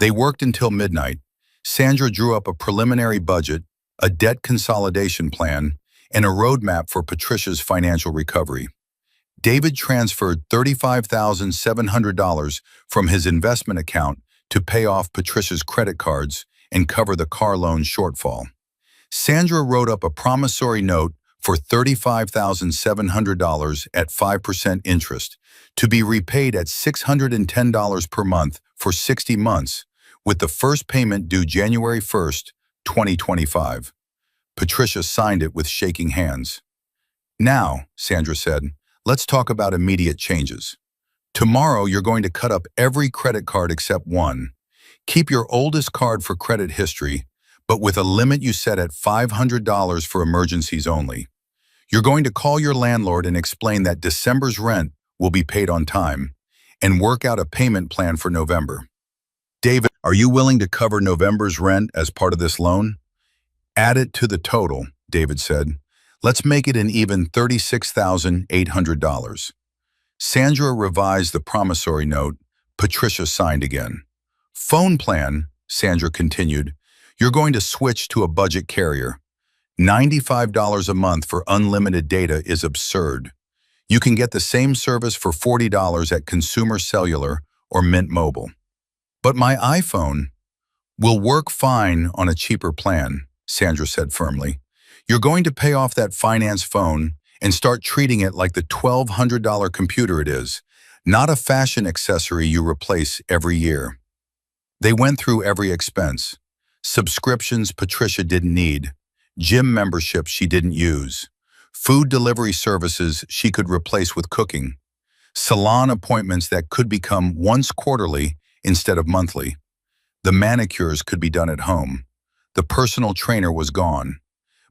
They worked until midnight. Sandra drew up a preliminary budget, a debt consolidation plan, and a roadmap for Patricia's financial recovery. David transferred $35,700 from his investment account to pay off Patricia's credit cards and cover the car loan shortfall. Sandra wrote up a promissory note for $35,700 at 5% interest to be repaid at $610 per month for 60 months, with the first payment due January 1st, 2025. Patricia signed it with shaking hands. Now, Sandra said, let's talk about immediate changes. Tomorrow, you're going to cut up every credit card except one. Keep your oldest card for credit history, but with a limit you set at $500 for emergencies only. You're going to call your landlord and explain that December's rent will be paid on time, and work out a payment plan for November. David, are you willing to cover November's rent as part of this loan? Add it to the total, David said. Let's make it an even $36,800. Sandra revised the promissory note. Patricia signed again. Phone plan, Sandra continued. You're going to switch to a budget carrier. $95 a month for unlimited data is absurd. You can get the same service for $40 at Consumer Cellular or Mint Mobile. But my iPhone will work fine on a cheaper plan, Sandra said firmly. You're going to pay off that finance phone and start treating it like the $1,200 computer it is, not a fashion accessory you replace every year. They went through every expense. Subscriptions Patricia didn't need, gym memberships she didn't use, food delivery services she could replace with cooking, salon appointments that could become once quarterly instead of monthly. The manicures could be done at home. The personal trainer was gone.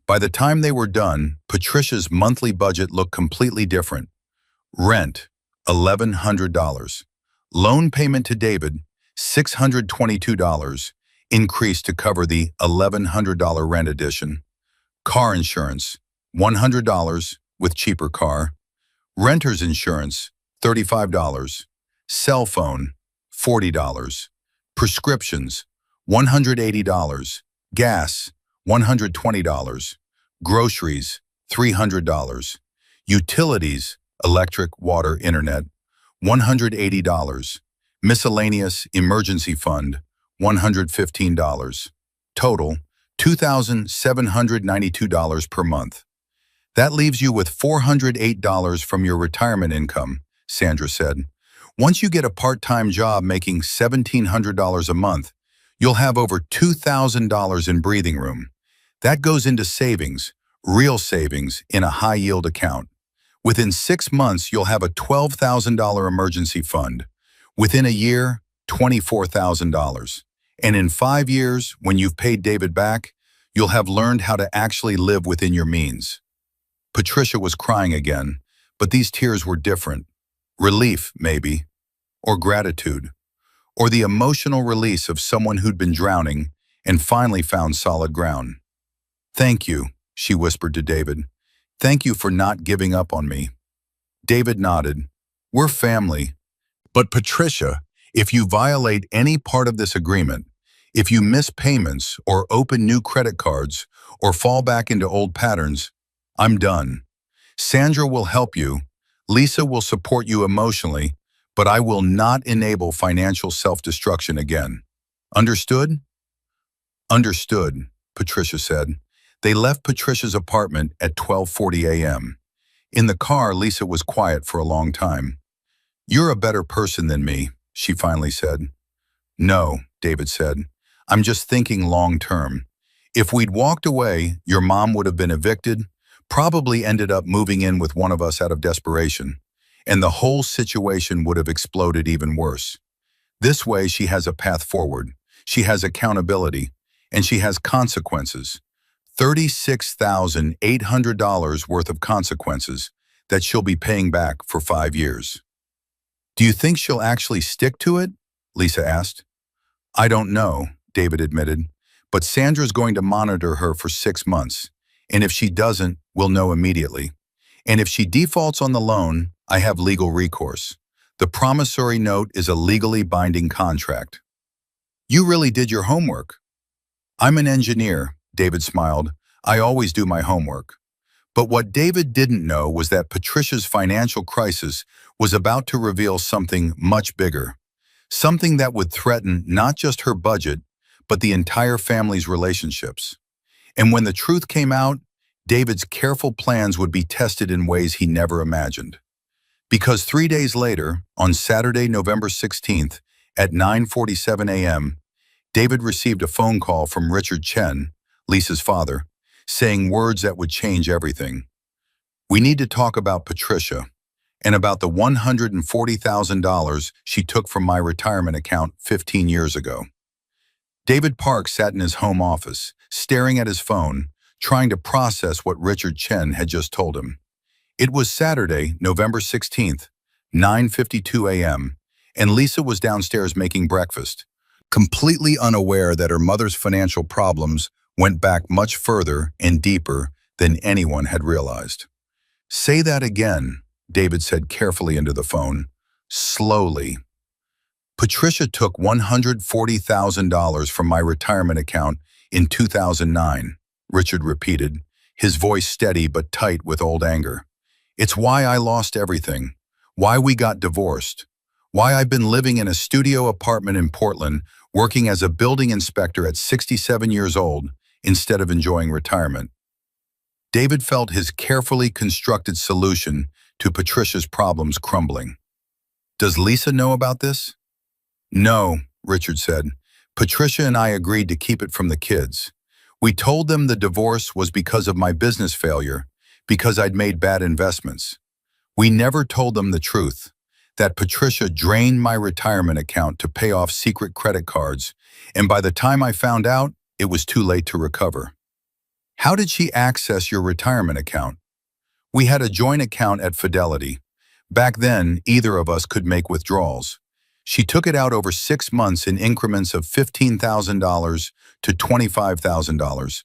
By the time they were done, Patricia's monthly budget looked completely different. Rent, $1,100. Loan payment to David, $622, increased to cover the $1,100 rent addition. Car insurance, $100 with cheaper car. Renter's insurance, $35. Cell phone, $40. Prescriptions, $180. Gas, $120. Groceries, $300. Utilities, electric, water, internet, $180. Miscellaneous emergency fund, $115. Total, $2,792 per month. That leaves you with $408 from your retirement income, Sandra said. Once you get a part-time job making $1,700 a month, you'll have over $2,000 in breathing room. That goes into savings, real savings, in a high-yield account. Within 6 months, you'll have a $12,000 emergency fund. Within a year, $24,000. And in 5 years, when you've paid David back, you'll have learned how to actually live within your means. Patricia was crying again, but these tears were different. Relief, maybe, or gratitude, or the emotional release of someone who'd been drowning and finally found solid ground. "Thank you," she whispered to David. "Thank you for not giving up on me." David nodded. "We're family. But Patricia, if you violate any part of this agreement, if you miss payments or open new credit cards or fall back into old patterns, I'm done. Sandra will help you. Lisa will support you emotionally, but I will not enable financial self-destruction again. Understood?" "Understood," Patricia said. They left Patricia's apartment at 12:40 a.m. In the car, Lisa was quiet for a long time. "You're a better person than me," she finally said. "No," David said. "I'm just thinking long term. If we'd walked away, your mom would have been evicted, probably ended up moving in with one of us out of desperation, and the whole situation would have exploded even worse. This way, she has a path forward. She has accountability, and she has consequences. $36,800 worth of consequences that she'll be paying back for 5 years. "Do you think she'll actually stick to it?" Lisa asked. "I don't know," David admitted, "but Sandra's going to monitor her for 6 months, and if she doesn't, we'll know immediately. And if she defaults on the loan, I have legal recourse. The promissory note is a legally binding contract." "You really did your homework." "I'm an engineer," David smiled. "I always do my homework." But what David didn't know was that Patricia's financial crisis was about to reveal something much bigger, something that would threaten not just her budget, but the entire family's relationships. And when the truth came out, David's careful plans would be tested in ways he never imagined. Because 3 days later, on Saturday, November 16th, at 9:47 a.m., David received a phone call from Richard Chen, Lisa's father, saying words that would change everything. "We need to talk about Patricia and about the $140,000 she took from my retirement account 15 years ago." David Park sat in his home office, staring at his phone, trying to process what Richard Chen had just told him. It was Saturday, November 16th, 9:52 a.m., and Lisa was downstairs making breakfast, completely unaware that her mother's financial problems went back much further and deeper than anyone had realized. "Say that again," David said carefully into the phone. "Slowly." "Patricia took $140,000 from my retirement account in 2009, Richard repeated, his voice steady but tight with old anger. "It's why I lost everything, why we got divorced, why I've been living in a studio apartment in Portland, working as a building inspector at 67 years old, instead of enjoying retirement." David felt his carefully constructed solution to Patricia's problems crumbling. "Does Lisa know about this?" "No," Richard said. "Patricia and I agreed to keep it from the kids. We told them the divorce was because of my business failure, because I'd made bad investments. We never told them the truth, that Patricia drained my retirement account to pay off secret credit cards, and by the time I found out, it was too late to recover." "How did she access your retirement account?" "We had a joint account at Fidelity. Back then, either of us could make withdrawals. She took it out over 6 months in increments of $15,000 to $25,000,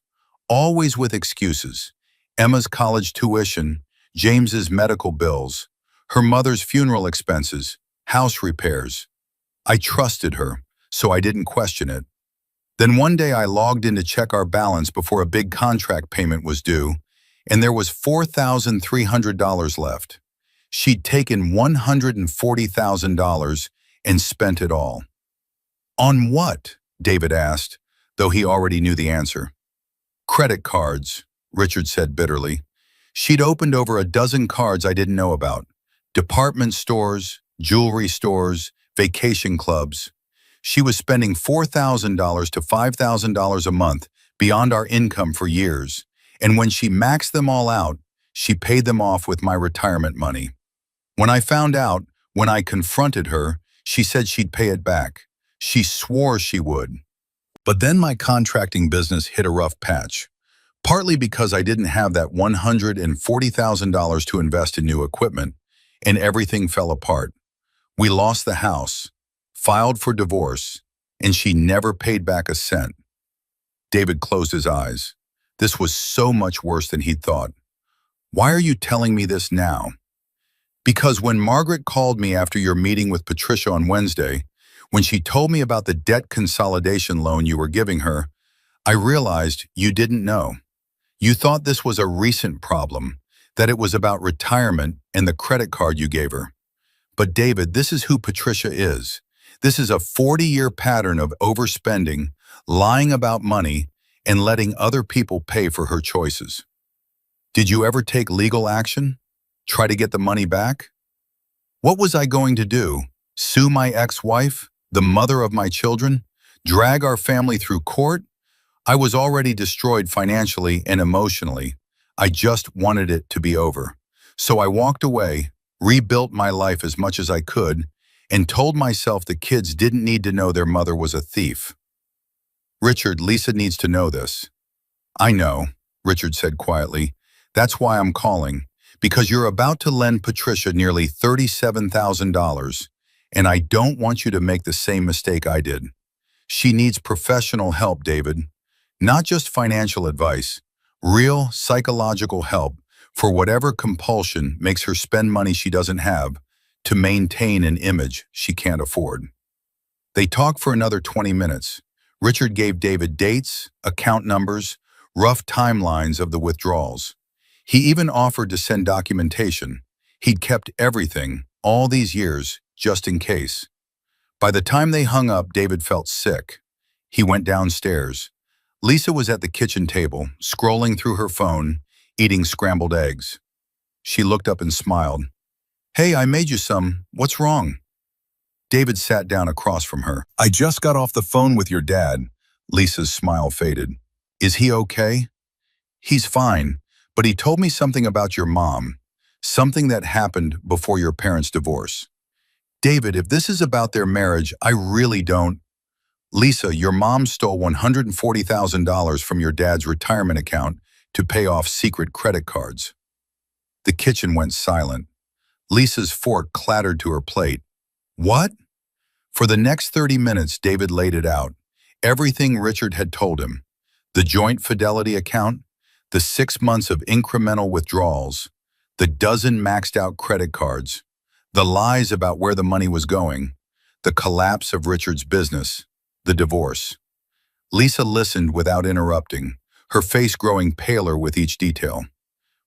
always with excuses. Emma's college tuition, James's medical bills, her mother's funeral expenses, house repairs. I trusted her, so I didn't question it. Then one day I logged in to check our balance before a big contract payment was due, and there was $4,300 left. She'd taken $140,000 and spent it all." "On what?" David asked, though he already knew the answer. "Credit cards," Richard said bitterly. "She'd opened over a dozen cards I didn't know about. Department stores, jewelry stores, vacation clubs. She was spending $4,000 to $5,000 a month beyond our income for years, and when she maxed them all out, she paid them off with my retirement money. When I found out, when I confronted her, she said she'd pay it back. She swore she would. But then my contracting business hit a rough patch. Partly because I didn't have that $140,000 to invest in new equipment, and everything fell apart. We lost the house, filed for divorce, and she never paid back a cent. David closed his eyes. This was so much worse than he'd thought. Why are you telling me this now? Because when Margaret called me after your meeting with Patricia on Wednesday, when she told me about the debt consolidation loan you were giving her, I realized you didn't know. You thought this was a recent problem, that it was about retirement and the credit card you gave her. But David, this is who Patricia is. This is a 40-year pattern of overspending, lying about money, and letting other people pay for her choices. Did you ever take legal action? Try to get the money back? What was I going to do? Sue my ex-wife, the mother of my children? Drag our family through court? I was already destroyed financially and emotionally. I just wanted it to be over. So I walked away, rebuilt my life as much as I could, and told myself the kids didn't need to know their mother was a thief. Richard, Lisa needs to know this. I know, Richard said quietly. That's why I'm calling, because you're about to lend Patricia nearly $37,000, and I don't want you to make the same mistake I did. She needs professional help, David. Not just financial advice, real psychological help for whatever compulsion makes her spend money she doesn't have to maintain an image she can't afford. They talked for another 20 minutes. Richard gave David dates, account numbers, rough timelines of the withdrawals. He even offered to send documentation. He'd kept everything, all these years, just in case. By the time they hung up, David felt sick. He went downstairs. Lisa was at the kitchen table, scrolling through her phone, eating scrambled eggs. She looked up and smiled. Hey, I made you some. What's wrong? David sat down across from her. I just got off the phone with your dad. Lisa's smile faded. Is he okay? He's fine, but he told me something about your mom, something that happened before your parents' divorce. David, if this is about their marriage, I really don't. Lisa, your mom stole $140,000 from your dad's retirement account to pay off secret credit cards. The kitchen went silent. Lisa's fork clattered to her plate. What? For the next 30 minutes, David laid it out. Everything Richard had told him. The joint fidelity account, the 6 months of incremental withdrawals, the dozen maxed-out credit cards, the lies about where the money was going, the collapse of Richard's business, the divorce. Lisa listened without interrupting, her face growing paler with each detail.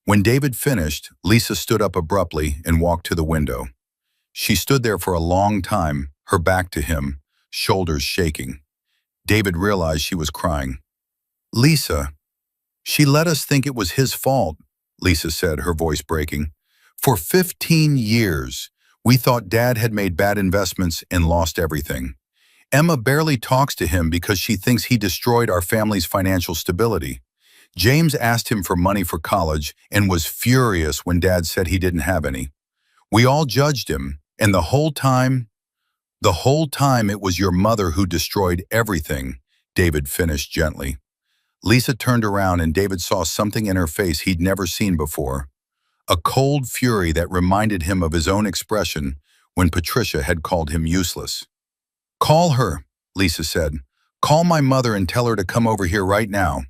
When David finished, Lisa stood up abruptly and walked to the window. She stood there for a long time, her back to him, shoulders shaking. David realized she was crying. Lisa, she let us think it was his fault, Lisa said, her voice breaking. For 15 years, we thought Dad had made bad investments and lost everything. Emma barely talks to him because she thinks he destroyed our family's financial stability. James asked him for money for college and was furious when Dad said he didn't have any. We all judged him, and the whole time it was your mother who destroyed everything, David finished gently. Lisa turned around and David saw something in her face he'd never seen before. A cold fury that reminded him of his own expression when Patricia had called him useless. Call her, Lisa said. Call my mother and tell her to come over here right now.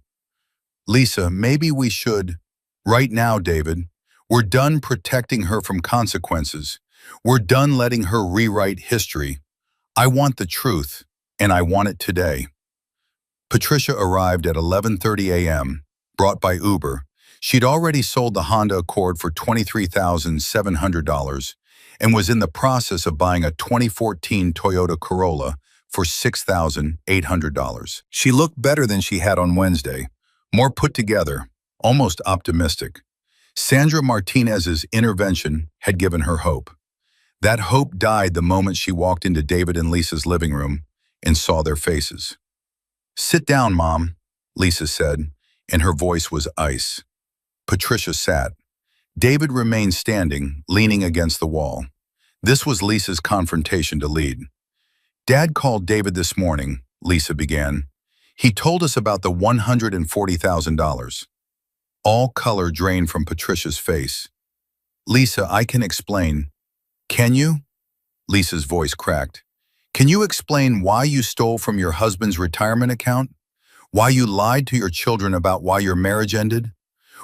Lisa, maybe we should. Right now, David. We're done protecting her from consequences. We're done letting her rewrite history. I want the truth, and I want it today. Patricia arrived at 11:30 a.m., brought by Uber. She'd already sold the Honda Accord for $23,700 and was in the process of buying a 2014 Toyota Corolla for $6,800. She looked better than she had on Wednesday, more put together, almost optimistic. Sandra Martinez's intervention had given her hope. That hope died the moment she walked into David and Lisa's living room and saw their faces. Sit down, Mom, Lisa said, and her voice was ice. Patricia sat. David remained standing, leaning against the wall. This was Lisa's confrontation to lead. Dad called David this morning, Lisa began. He told us about the $140,000. All color drained from Patricia's face. Lisa, I can explain. Can you? Lisa's voice cracked. Can you explain why you stole from your husband's retirement account? Why you lied to your children about why your marriage ended?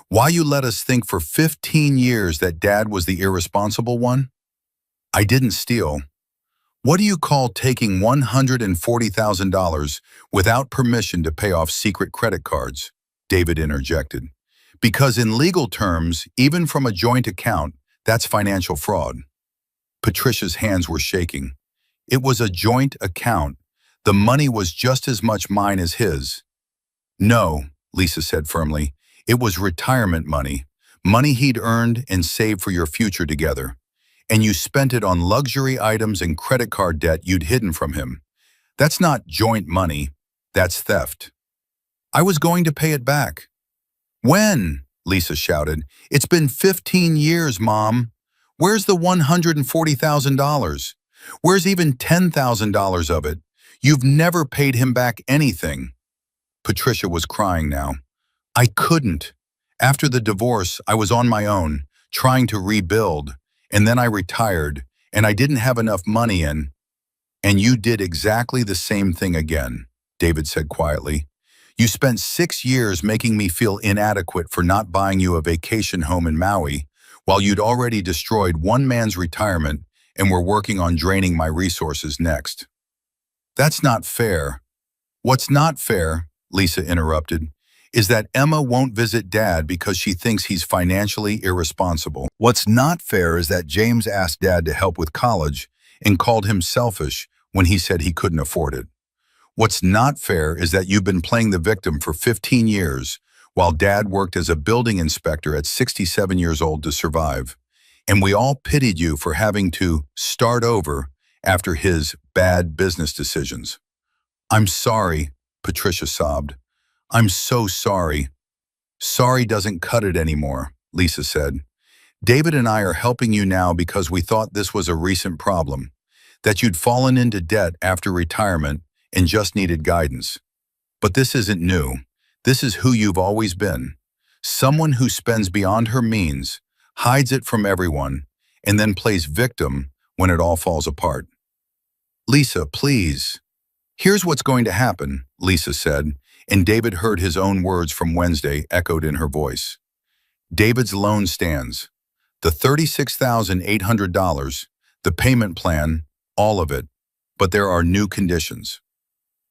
Why you let us think for 15 years that Dad was the irresponsible one? I didn't steal. What do you call taking $140,000 without permission to pay off secret credit cards? David interjected. Because in legal terms, even from a joint account, that's financial fraud. Patricia's hands were shaking. It was a joint account. The money was just as much mine as his. No, Lisa said firmly. It was retirement money. Money he'd earned and saved for your future together. And you spent it on luxury items and credit card debt you'd hidden from him. That's not joint money. That's theft. I was going to pay it back. When? Lisa shouted. It's been 15 years, Mom. Where's the $140,000? Where's even $10,000 of it? You've never paid him back anything. Patricia was crying now. I couldn't. After the divorce, I was on my own, trying to rebuild, and then I retired, and I didn't have enough money and you did exactly the same thing again, David said quietly. You spent 6 years making me feel inadequate for not buying you a vacation home in Maui, while you'd already destroyed one man's retirement and were working on draining my resources next. That's not fair. What's not fair, Lisa interrupted, is that Emma won't visit Dad because she thinks he's financially irresponsible. What's not fair is that James asked Dad to help with college and called him selfish when he said he couldn't afford it. What's not fair is that you've been playing the victim for 15 years while Dad worked as a building inspector at 67 years old to survive. And we all pitied you for having to start over after his bad business decisions. I'm sorry, Patricia sobbed. I'm so sorry. Sorry doesn't cut it anymore, Lisa said. David and I are helping you now because we thought this was a recent problem, that you'd fallen into debt after retirement and just needed guidance. But this isn't new. This is who you've always been. Someone who spends beyond her means, hides it from everyone, and then plays victim when it all falls apart. Lisa, please. Here's what's going to happen, Lisa said, and David heard his own words from Wednesday echoed in her voice. David's loan stands. The $36,800, the payment plan, all of it. But there are new conditions.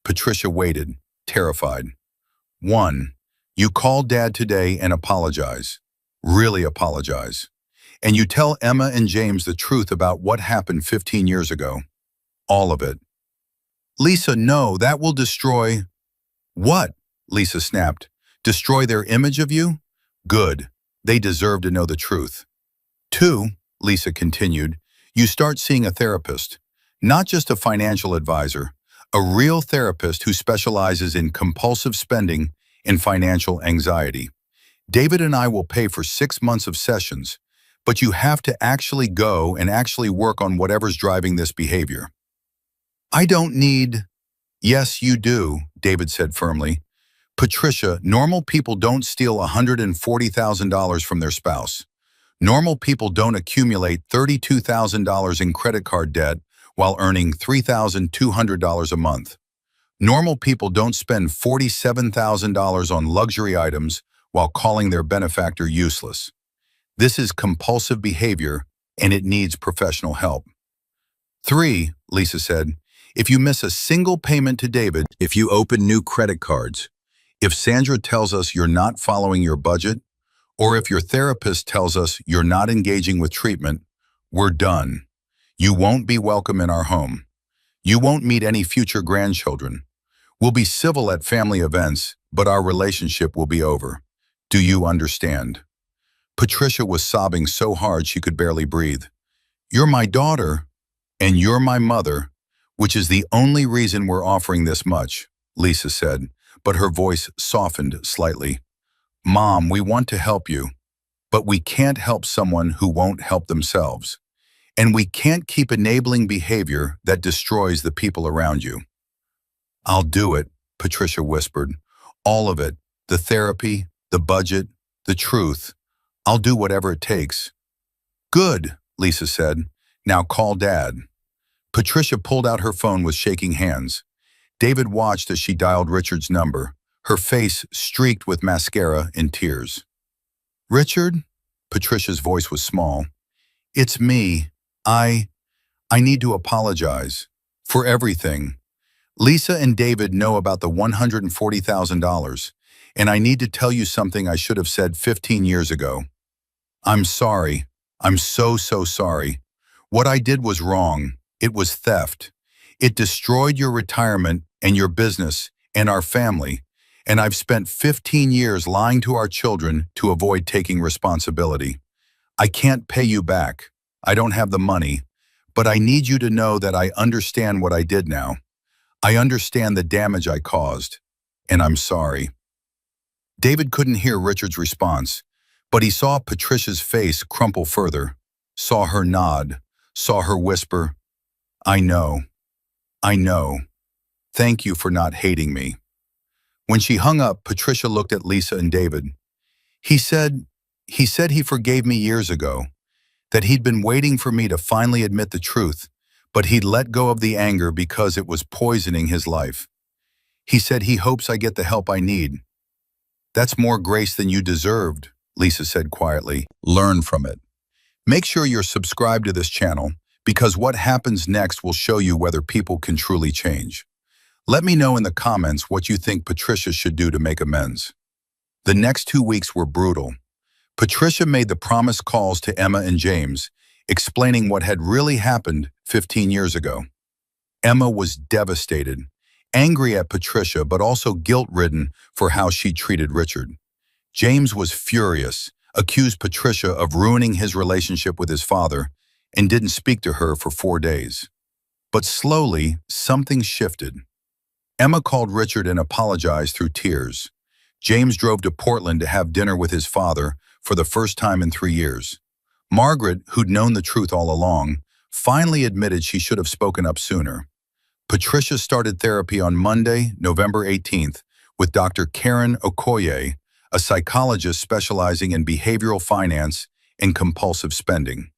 Patricia waited, terrified. 1. You call Dad today and apologize. Really apologize. And you tell Emma and James the truth about what happened 15 years ago. All of it. Lisa, no, that will destroy... What? Lisa snapped. Destroy their image of you? Good. They deserve to know the truth. 2, Lisa continued, you start seeing a therapist, not just a financial advisor, a real therapist who specializes in compulsive spending and financial anxiety. David and I will pay for 6 months of sessions, but you have to actually go and actually work on whatever's driving this behavior. I don't need... Yes, you do, David said firmly. Patricia, normal people don't steal $140,000 from their spouse. Normal people don't accumulate $32,000 in credit card debt while earning $3,200 a month. Normal people don't spend $47,000 on luxury items while calling their benefactor useless. This is compulsive behavior, and it needs professional help. 3, Lisa said, if you miss a single payment to David, if you open new credit cards, if Sandra tells us you're not following your budget, or if your therapist tells us you're not engaging with treatment, we're done. You won't be welcome in our home. You won't meet any future grandchildren. We'll be civil at family events, but our relationship will be over. Do you understand? Patricia was sobbing so hard she could barely breathe. You're my daughter, and you're my mother, which is the only reason we're offering this much, Lisa said, but her voice softened slightly. Mom, we want to help you, but we can't help someone who won't help themselves. And we can't keep enabling behavior that destroys the people around you. I'll do it, Patricia whispered. All of it. The therapy, the budget, the truth. I'll do whatever it takes. Good, Lisa said. Now call Dad. Patricia pulled out her phone with shaking hands. David watched as she dialed Richard's number, her face streaked with mascara and tears. Richard? Patricia's voice was small. It's me. I need to apologize. For everything. Lisa and David know about the $140,000, and I need to tell you something I should have said 15 years ago. I'm sorry. I'm so sorry. What I did was wrong. It was theft. It destroyed your retirement and your business and our family, and I've spent 15 years lying to our children to avoid taking responsibility. I can't pay you back. I don't have the money, but I need you to know that I understand what I did now. I understand the damage I caused, and I'm sorry. David couldn't hear Richard's response, but he saw Patricia's face crumple further, saw her nod, saw her whisper, I know. Thank you for not hating me. When she hung up, Patricia looked at Lisa and David. He said he forgave me years ago, that he'd been waiting for me to finally admit the truth, but he'd let go of the anger because it was poisoning his life. He said he hopes I get the help I need. That's more grace than you deserved, Lisa said quietly. Learn from it. Make sure you're subscribed to this channel, because what happens next will show you whether people can truly change. Let me know in the comments what you think Patricia should do to make amends. The next 2 weeks were brutal. Patricia made the promised calls to Emma and James, explaining what had really happened 15 years ago. Emma was devastated, angry at Patricia but also guilt-ridden for how she treated Richard. James was furious, accused Patricia of ruining his relationship with his father, and didn't speak to her for 4 days. But slowly, something shifted. Emma called Richard and apologized through tears. James drove to Portland to have dinner with his father for the first time in 3 years. Margaret, who'd known the truth all along, finally admitted she should have spoken up sooner. Patricia started therapy on Monday, November 18th, with Dr. Karen Okoye, a psychologist specializing in behavioral finance and compulsive spending.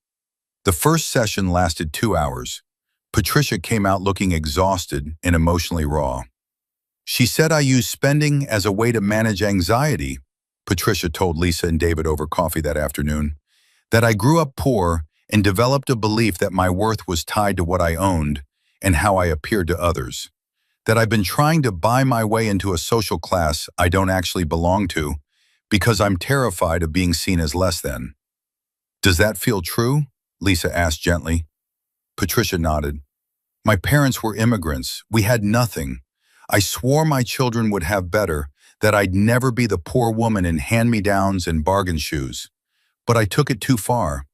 The first session lasted 2 hours. Patricia came out looking exhausted and emotionally raw. She said, I use spending as a way to manage anxiety, Patricia told Lisa and David over coffee that afternoon, that I grew up poor and developed a belief that my worth was tied to what I owned and how I appeared to others, that I've been trying to buy my way into a social class I don't actually belong to because I'm terrified of being seen as less than. Does that feel true? Lisa asked gently. Patricia nodded. My parents were immigrants. We had nothing. I swore my children would have better, that I'd never be the poor woman in hand-me-downs and bargain shoes. But I took it too far.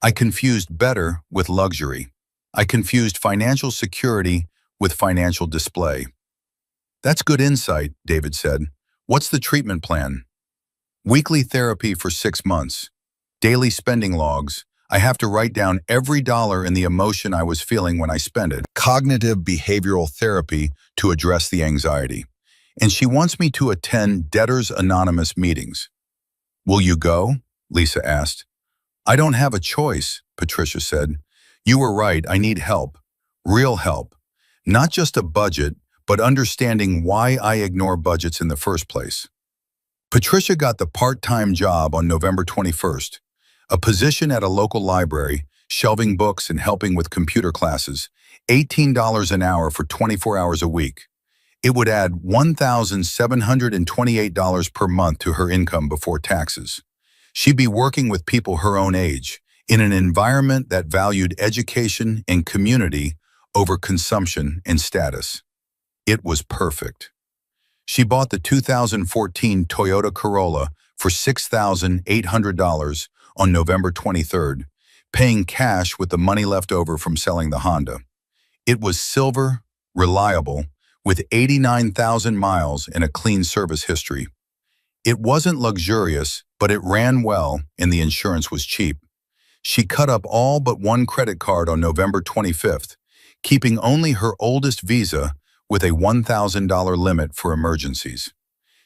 I confused better with luxury. I confused financial security with financial display. That's good insight, David said. What's the treatment plan? Weekly therapy for 6 months. Daily spending logs. I have to write down every dollar and the emotion I was feeling when I spent it. Cognitive behavioral therapy to address the anxiety. And she wants me to attend Debtors Anonymous meetings. Will you go? Lisa asked. I don't have a choice, Patricia said. You were right, I need help. Real help. Not just a budget, but understanding why I ignore budgets in the first place. Patricia got the part-time job on November 21st. A position at a local library, shelving books and helping with computer classes, $18 an hour for 24 hours a week. It would add $1,728 per month to her income before taxes. She'd be working with people her own age, in an environment that valued education and community over consumption and status. It was perfect. She bought the 2014 Toyota Corolla for $6,800 on November 23rd, paying cash with the money left over from selling the Honda. It was silver, reliable, with 89,000 miles and a clean service history. It wasn't luxurious, but it ran well and the insurance was cheap. She cut up all but one credit card on November 25th, keeping only her oldest Visa, with a $1,000 limit for emergencies.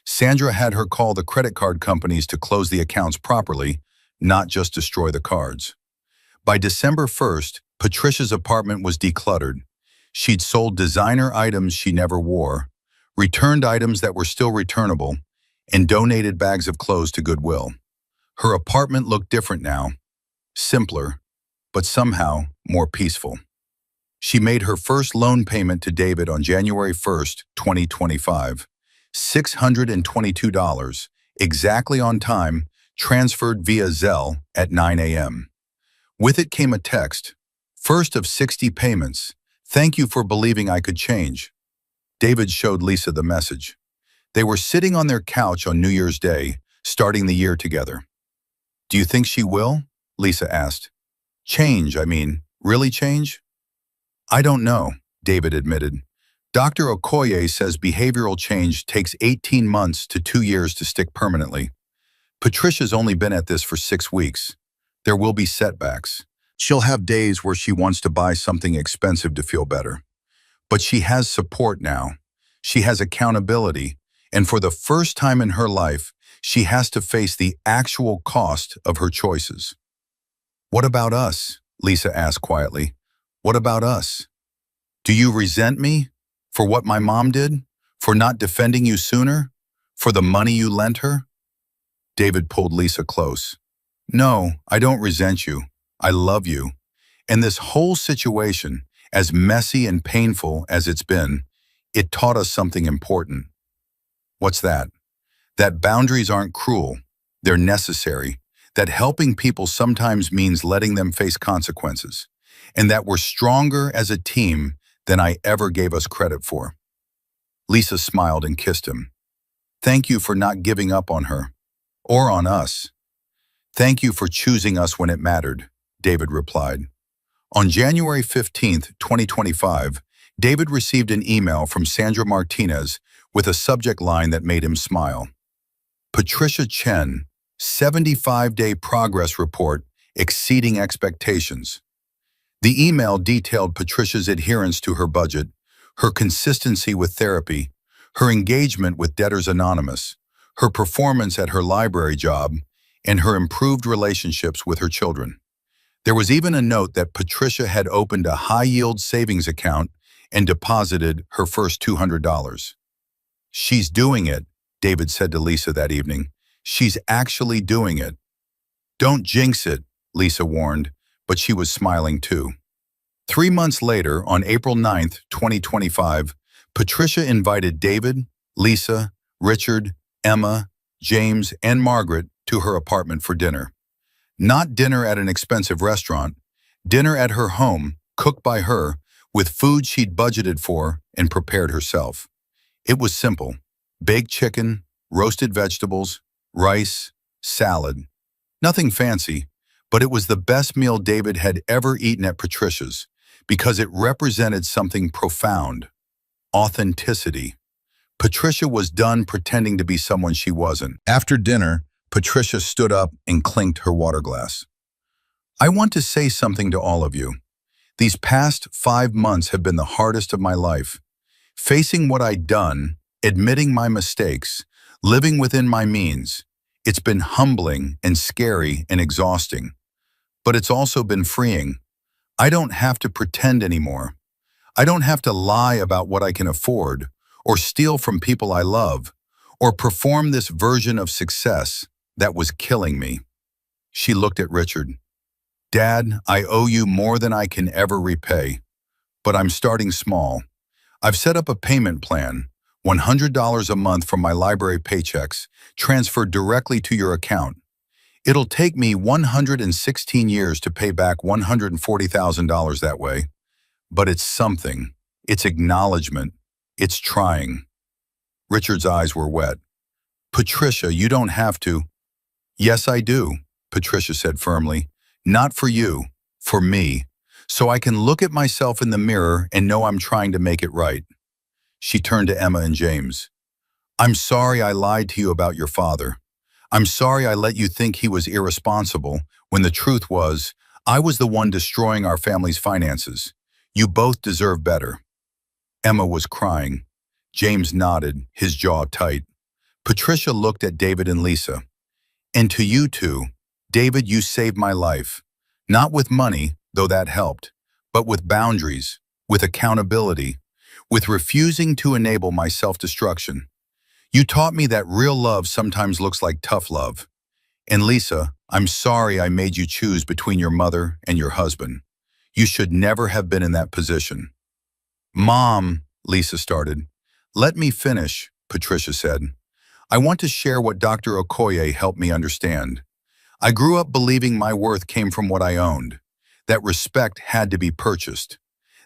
Sandra had her call the credit card companies to close the accounts properly, not just destroy the cards. By December 1st, Patricia's apartment was decluttered. She'd sold designer items she never wore, returned items that were still returnable, and donated bags of clothes to Goodwill. Her apartment looked different now, simpler, but somehow more peaceful. She made her first loan payment to David on January 1st, 2025, $622, exactly on time, transferred via Zelle at 9 a.m. With it came a text, first of 60 payments. Thank you for believing I could change. David showed Lisa the message. They were sitting on their couch on New Year's Day, starting the year together. Do you think she will? Lisa asked. Change, really change? I don't know, David admitted. Dr. Okoye says behavioral change takes 18 months to 2 years to stick permanently. Patricia's only been at this for 6 weeks. There will be setbacks. She'll have days where she wants to buy something expensive to feel better. But she has support now. She has accountability. And for the first time in her life, she has to face the actual cost of her choices. What about us? Lisa asked quietly. What about us? Do you resent me for what my mom did? For not defending you sooner? For the money you lent her? David pulled Lisa close. No, I don't resent you. I love you. And this whole situation, as messy and painful as it's been, it taught us something important. What's that? That boundaries aren't cruel. They're necessary. That helping people sometimes means letting them face consequences. And that we're stronger as a team than I ever gave us credit for. Lisa smiled and kissed him. Thank you for not giving up on her. Or on us. Thank you for choosing us when it mattered, David replied. On January 15th, 2025, David received an email from Sandra Martinez with a subject line that made him smile. Patricia Chen, 75-day progress report exceeding expectations. The email detailed Patricia's adherence to her budget, her consistency with therapy, her engagement with Debtors Anonymous, her performance at her library job, and her improved relationships with her children. There was even a note that Patricia had opened a high-yield savings account and deposited her first $200. She's doing it, David said to Lisa that evening. She's actually doing it. Don't jinx it, Lisa warned, but she was smiling too. 3 months later, on April 9th, 2025, Patricia invited David, Lisa, Richard, Emma, James, and Margaret to her apartment for dinner. Not dinner at an expensive restaurant, dinner at her home, cooked by her, with food she'd budgeted for and prepared herself. It was simple: baked chicken, roasted vegetables, rice, salad. Nothing fancy, but it was the best meal David had ever eaten at Patricia's because it represented something profound: authenticity. Patricia was done pretending to be someone she wasn't. After dinner, Patricia stood up and clinked her water glass. I want to say something to all of you. These past 5 months have been the hardest of my life. Facing what I'd done, admitting my mistakes, living within my means. It's been humbling and scary and exhausting. But it's also been freeing. I don't have to pretend anymore. I don't have to lie about what I can afford, or steal from people I love, or perform this version of success that was killing me. She looked at Richard. Dad, I owe you more than I can ever repay, but I'm starting small. I've set up a payment plan, $100 a month from my library paychecks, transferred directly to your account. It'll take me 116 years to pay back $140,000 that way, but it's something. It's acknowledgement. It's trying. Richard's eyes were wet. Patricia, you don't have to. Yes, I do, Patricia said firmly. Not for you, for me, so I can look at myself in the mirror and know I'm trying to make it right. She turned to Emma and James. I'm sorry I lied to you about your father. I'm sorry I let you think he was irresponsible when the truth was I was the one destroying our family's finances. You both deserve better. Emma was crying. James nodded, his jaw tight. Patricia looked at David and Lisa. And to you two, David, you saved my life. Not with money, though that helped, but with boundaries, with accountability, with refusing to enable my self-destruction. You taught me that real love sometimes looks like tough love. And Lisa, I'm sorry I made you choose between your mother and your husband. You should never have been in that position. Mom, Lisa started. Let me finish, Patricia said. I want to share what Dr. Okoye helped me understand. I grew up believing my worth came from what I owned, that respect had to be purchased,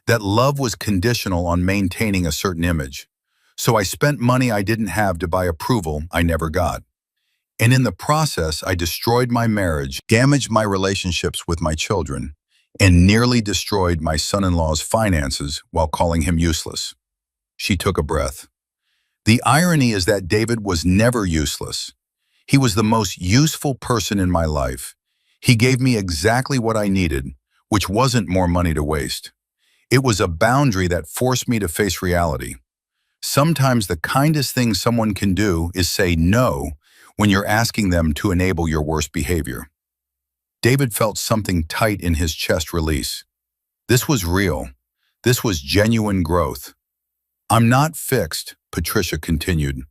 that love was conditional on maintaining a certain image. So I spent money I didn't have to buy approval I never got. And in the process, I destroyed my marriage, damaged my relationships with my children, and nearly destroyed my son-in-law's finances while calling him useless. She took a breath. The irony is that David was never useless. He was the most useful person in my life. He gave me exactly what I needed, which wasn't more money to waste. It was a boundary that forced me to face reality. Sometimes the kindest thing someone can do is say no when you're asking them to enable your worst behavior. David felt something tight in his chest release. This was real. This was genuine growth. I'm not fixed, Patricia continued.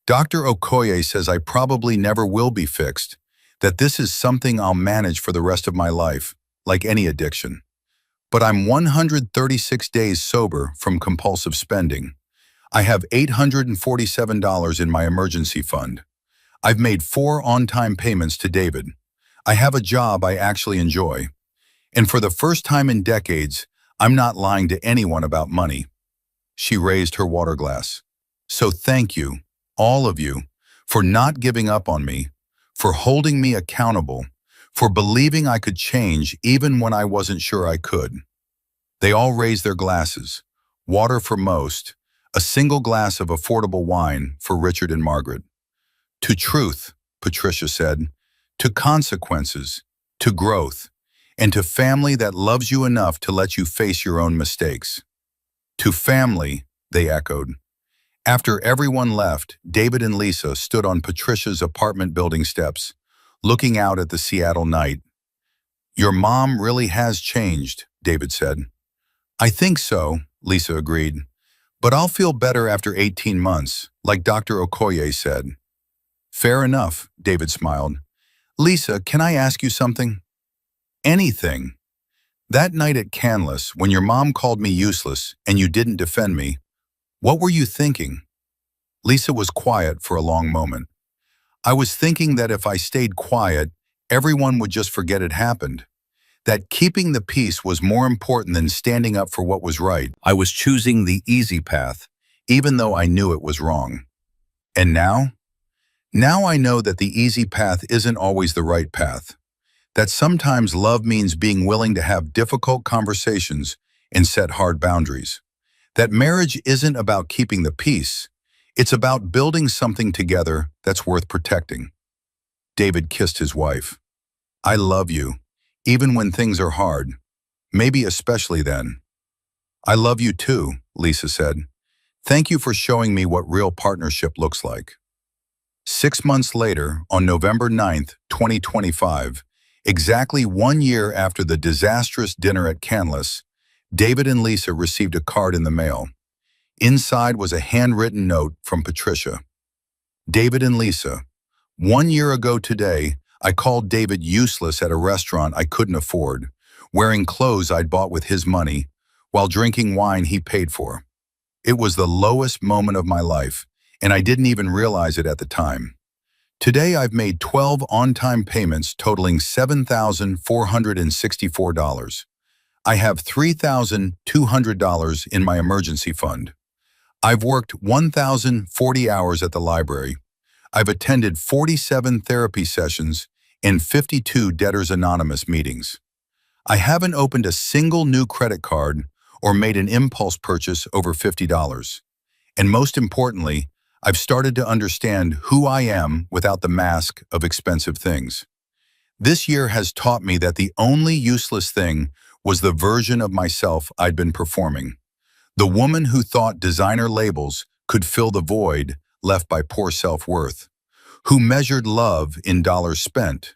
Dr. Okoye says I probably never will be fixed, that this is something I'll manage for the rest of my life, like any addiction. But I'm 136 days sober from compulsive spending. I have $847 in my emergency fund. I've made 4 on-time payments to David. I have a job I actually enjoy. And for the first time in decades, I'm not lying to anyone about money. She raised her water glass. So thank you, all of you, for not giving up on me, for holding me accountable, for believing I could change even when I wasn't sure I could. They all raised their glasses, water for most, a single glass of affordable wine for Richard and Margaret. To truth, Patricia said, to consequences, to growth, and to family that loves you enough to let you face your own mistakes. To family, they echoed. After everyone left, David and Lisa stood on Patricia's apartment building steps, looking out at the Seattle night. Your mom really has changed, David said. I think so, Lisa agreed. But I'll feel better after 18 months, like Dr. Okoye said. Fair enough, David smiled. Lisa, can I ask you something? Anything. That night at Canlis, when your mom called me useless and you didn't defend me, what were you thinking? Lisa was quiet for a long moment. I was thinking that if I stayed quiet, everyone would just forget it happened. That keeping the peace was more important than standing up for what was right. I was choosing the easy path, even though I knew it was wrong. And now? Now I know that the easy path isn't always the right path. That sometimes love means being willing to have difficult conversations and set hard boundaries. That marriage isn't about keeping the peace. It's about building something together that's worth protecting. David kissed his wife. I love you. Even when things are hard, maybe especially then. I love you too, Lisa said. Thank you for showing me what real partnership looks like. 6 months later, on November 9th, 2025, exactly 1 year after the disastrous dinner at Canlis, David and Lisa received a card in the mail. Inside was a handwritten note from Patricia. David and Lisa, 1 year ago today, I called David useless at a restaurant I couldn't afford, wearing clothes I'd bought with his money, while drinking wine he paid for. It was the lowest moment of my life, and I didn't even realize it at the time. Today I've made 12 on-time payments totaling $7,464. I have $3,200 in my emergency fund. I've worked 1,040 hours at the library. I've attended 47 therapy sessions and 52 Debtors Anonymous meetings. I haven't opened a single new credit card or made an impulse purchase over $50. And most importantly, I've started to understand who I am without the mask of expensive things. This year has taught me that the only useless thing was the version of myself I'd been performing. The woman who thought designer labels could fill the void left by poor self-worth, who measured love in dollars spent,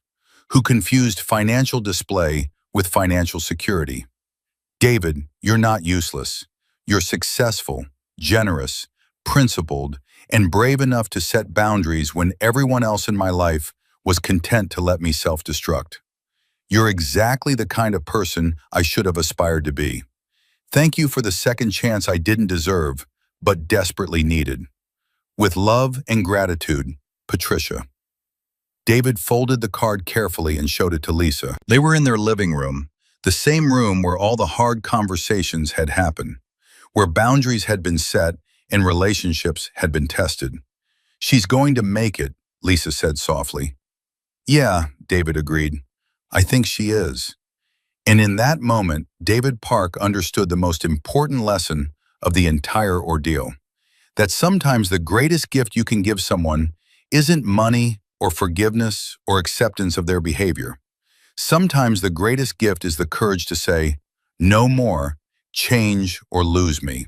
who confused financial display with financial security. David, you're not useless. You're successful, generous, principled, and brave enough to set boundaries when everyone else in my life was content to let me self-destruct. You're exactly the kind of person I should have aspired to be. Thank you for the second chance I didn't deserve, but desperately needed. With love and gratitude, Patricia. David folded the card carefully and showed it to Lisa. They were in their living room, the same room where all the hard conversations had happened, where boundaries had been set and relationships had been tested. She's going to make it, Lisa said softly. Yeah, David agreed. I think she is. And in that moment, David Park understood the most important lesson of the entire ordeal. That sometimes the greatest gift you can give someone isn't money or forgiveness or acceptance of their behavior. Sometimes the greatest gift is the courage to say, no more, change or lose me.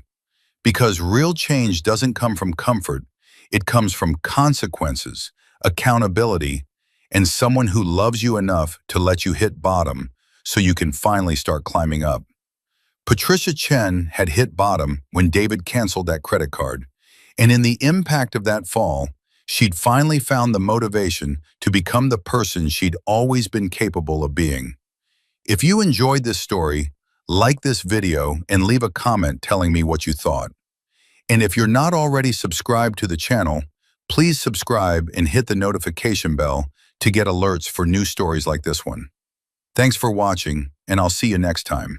Because real change doesn't come from comfort, it comes from consequences, accountability, and someone who loves you enough to let you hit bottom so you can finally start climbing up. Patricia Chen had hit bottom when David canceled that credit card, and in the impact of that fall, she'd finally found the motivation to become the person she'd always been capable of being. If you enjoyed this story, like this video and leave a comment telling me what you thought. And if you're not already subscribed to the channel, please subscribe and hit the notification bell to get alerts for new stories like this one. Thanks for watching, and I'll see you next time.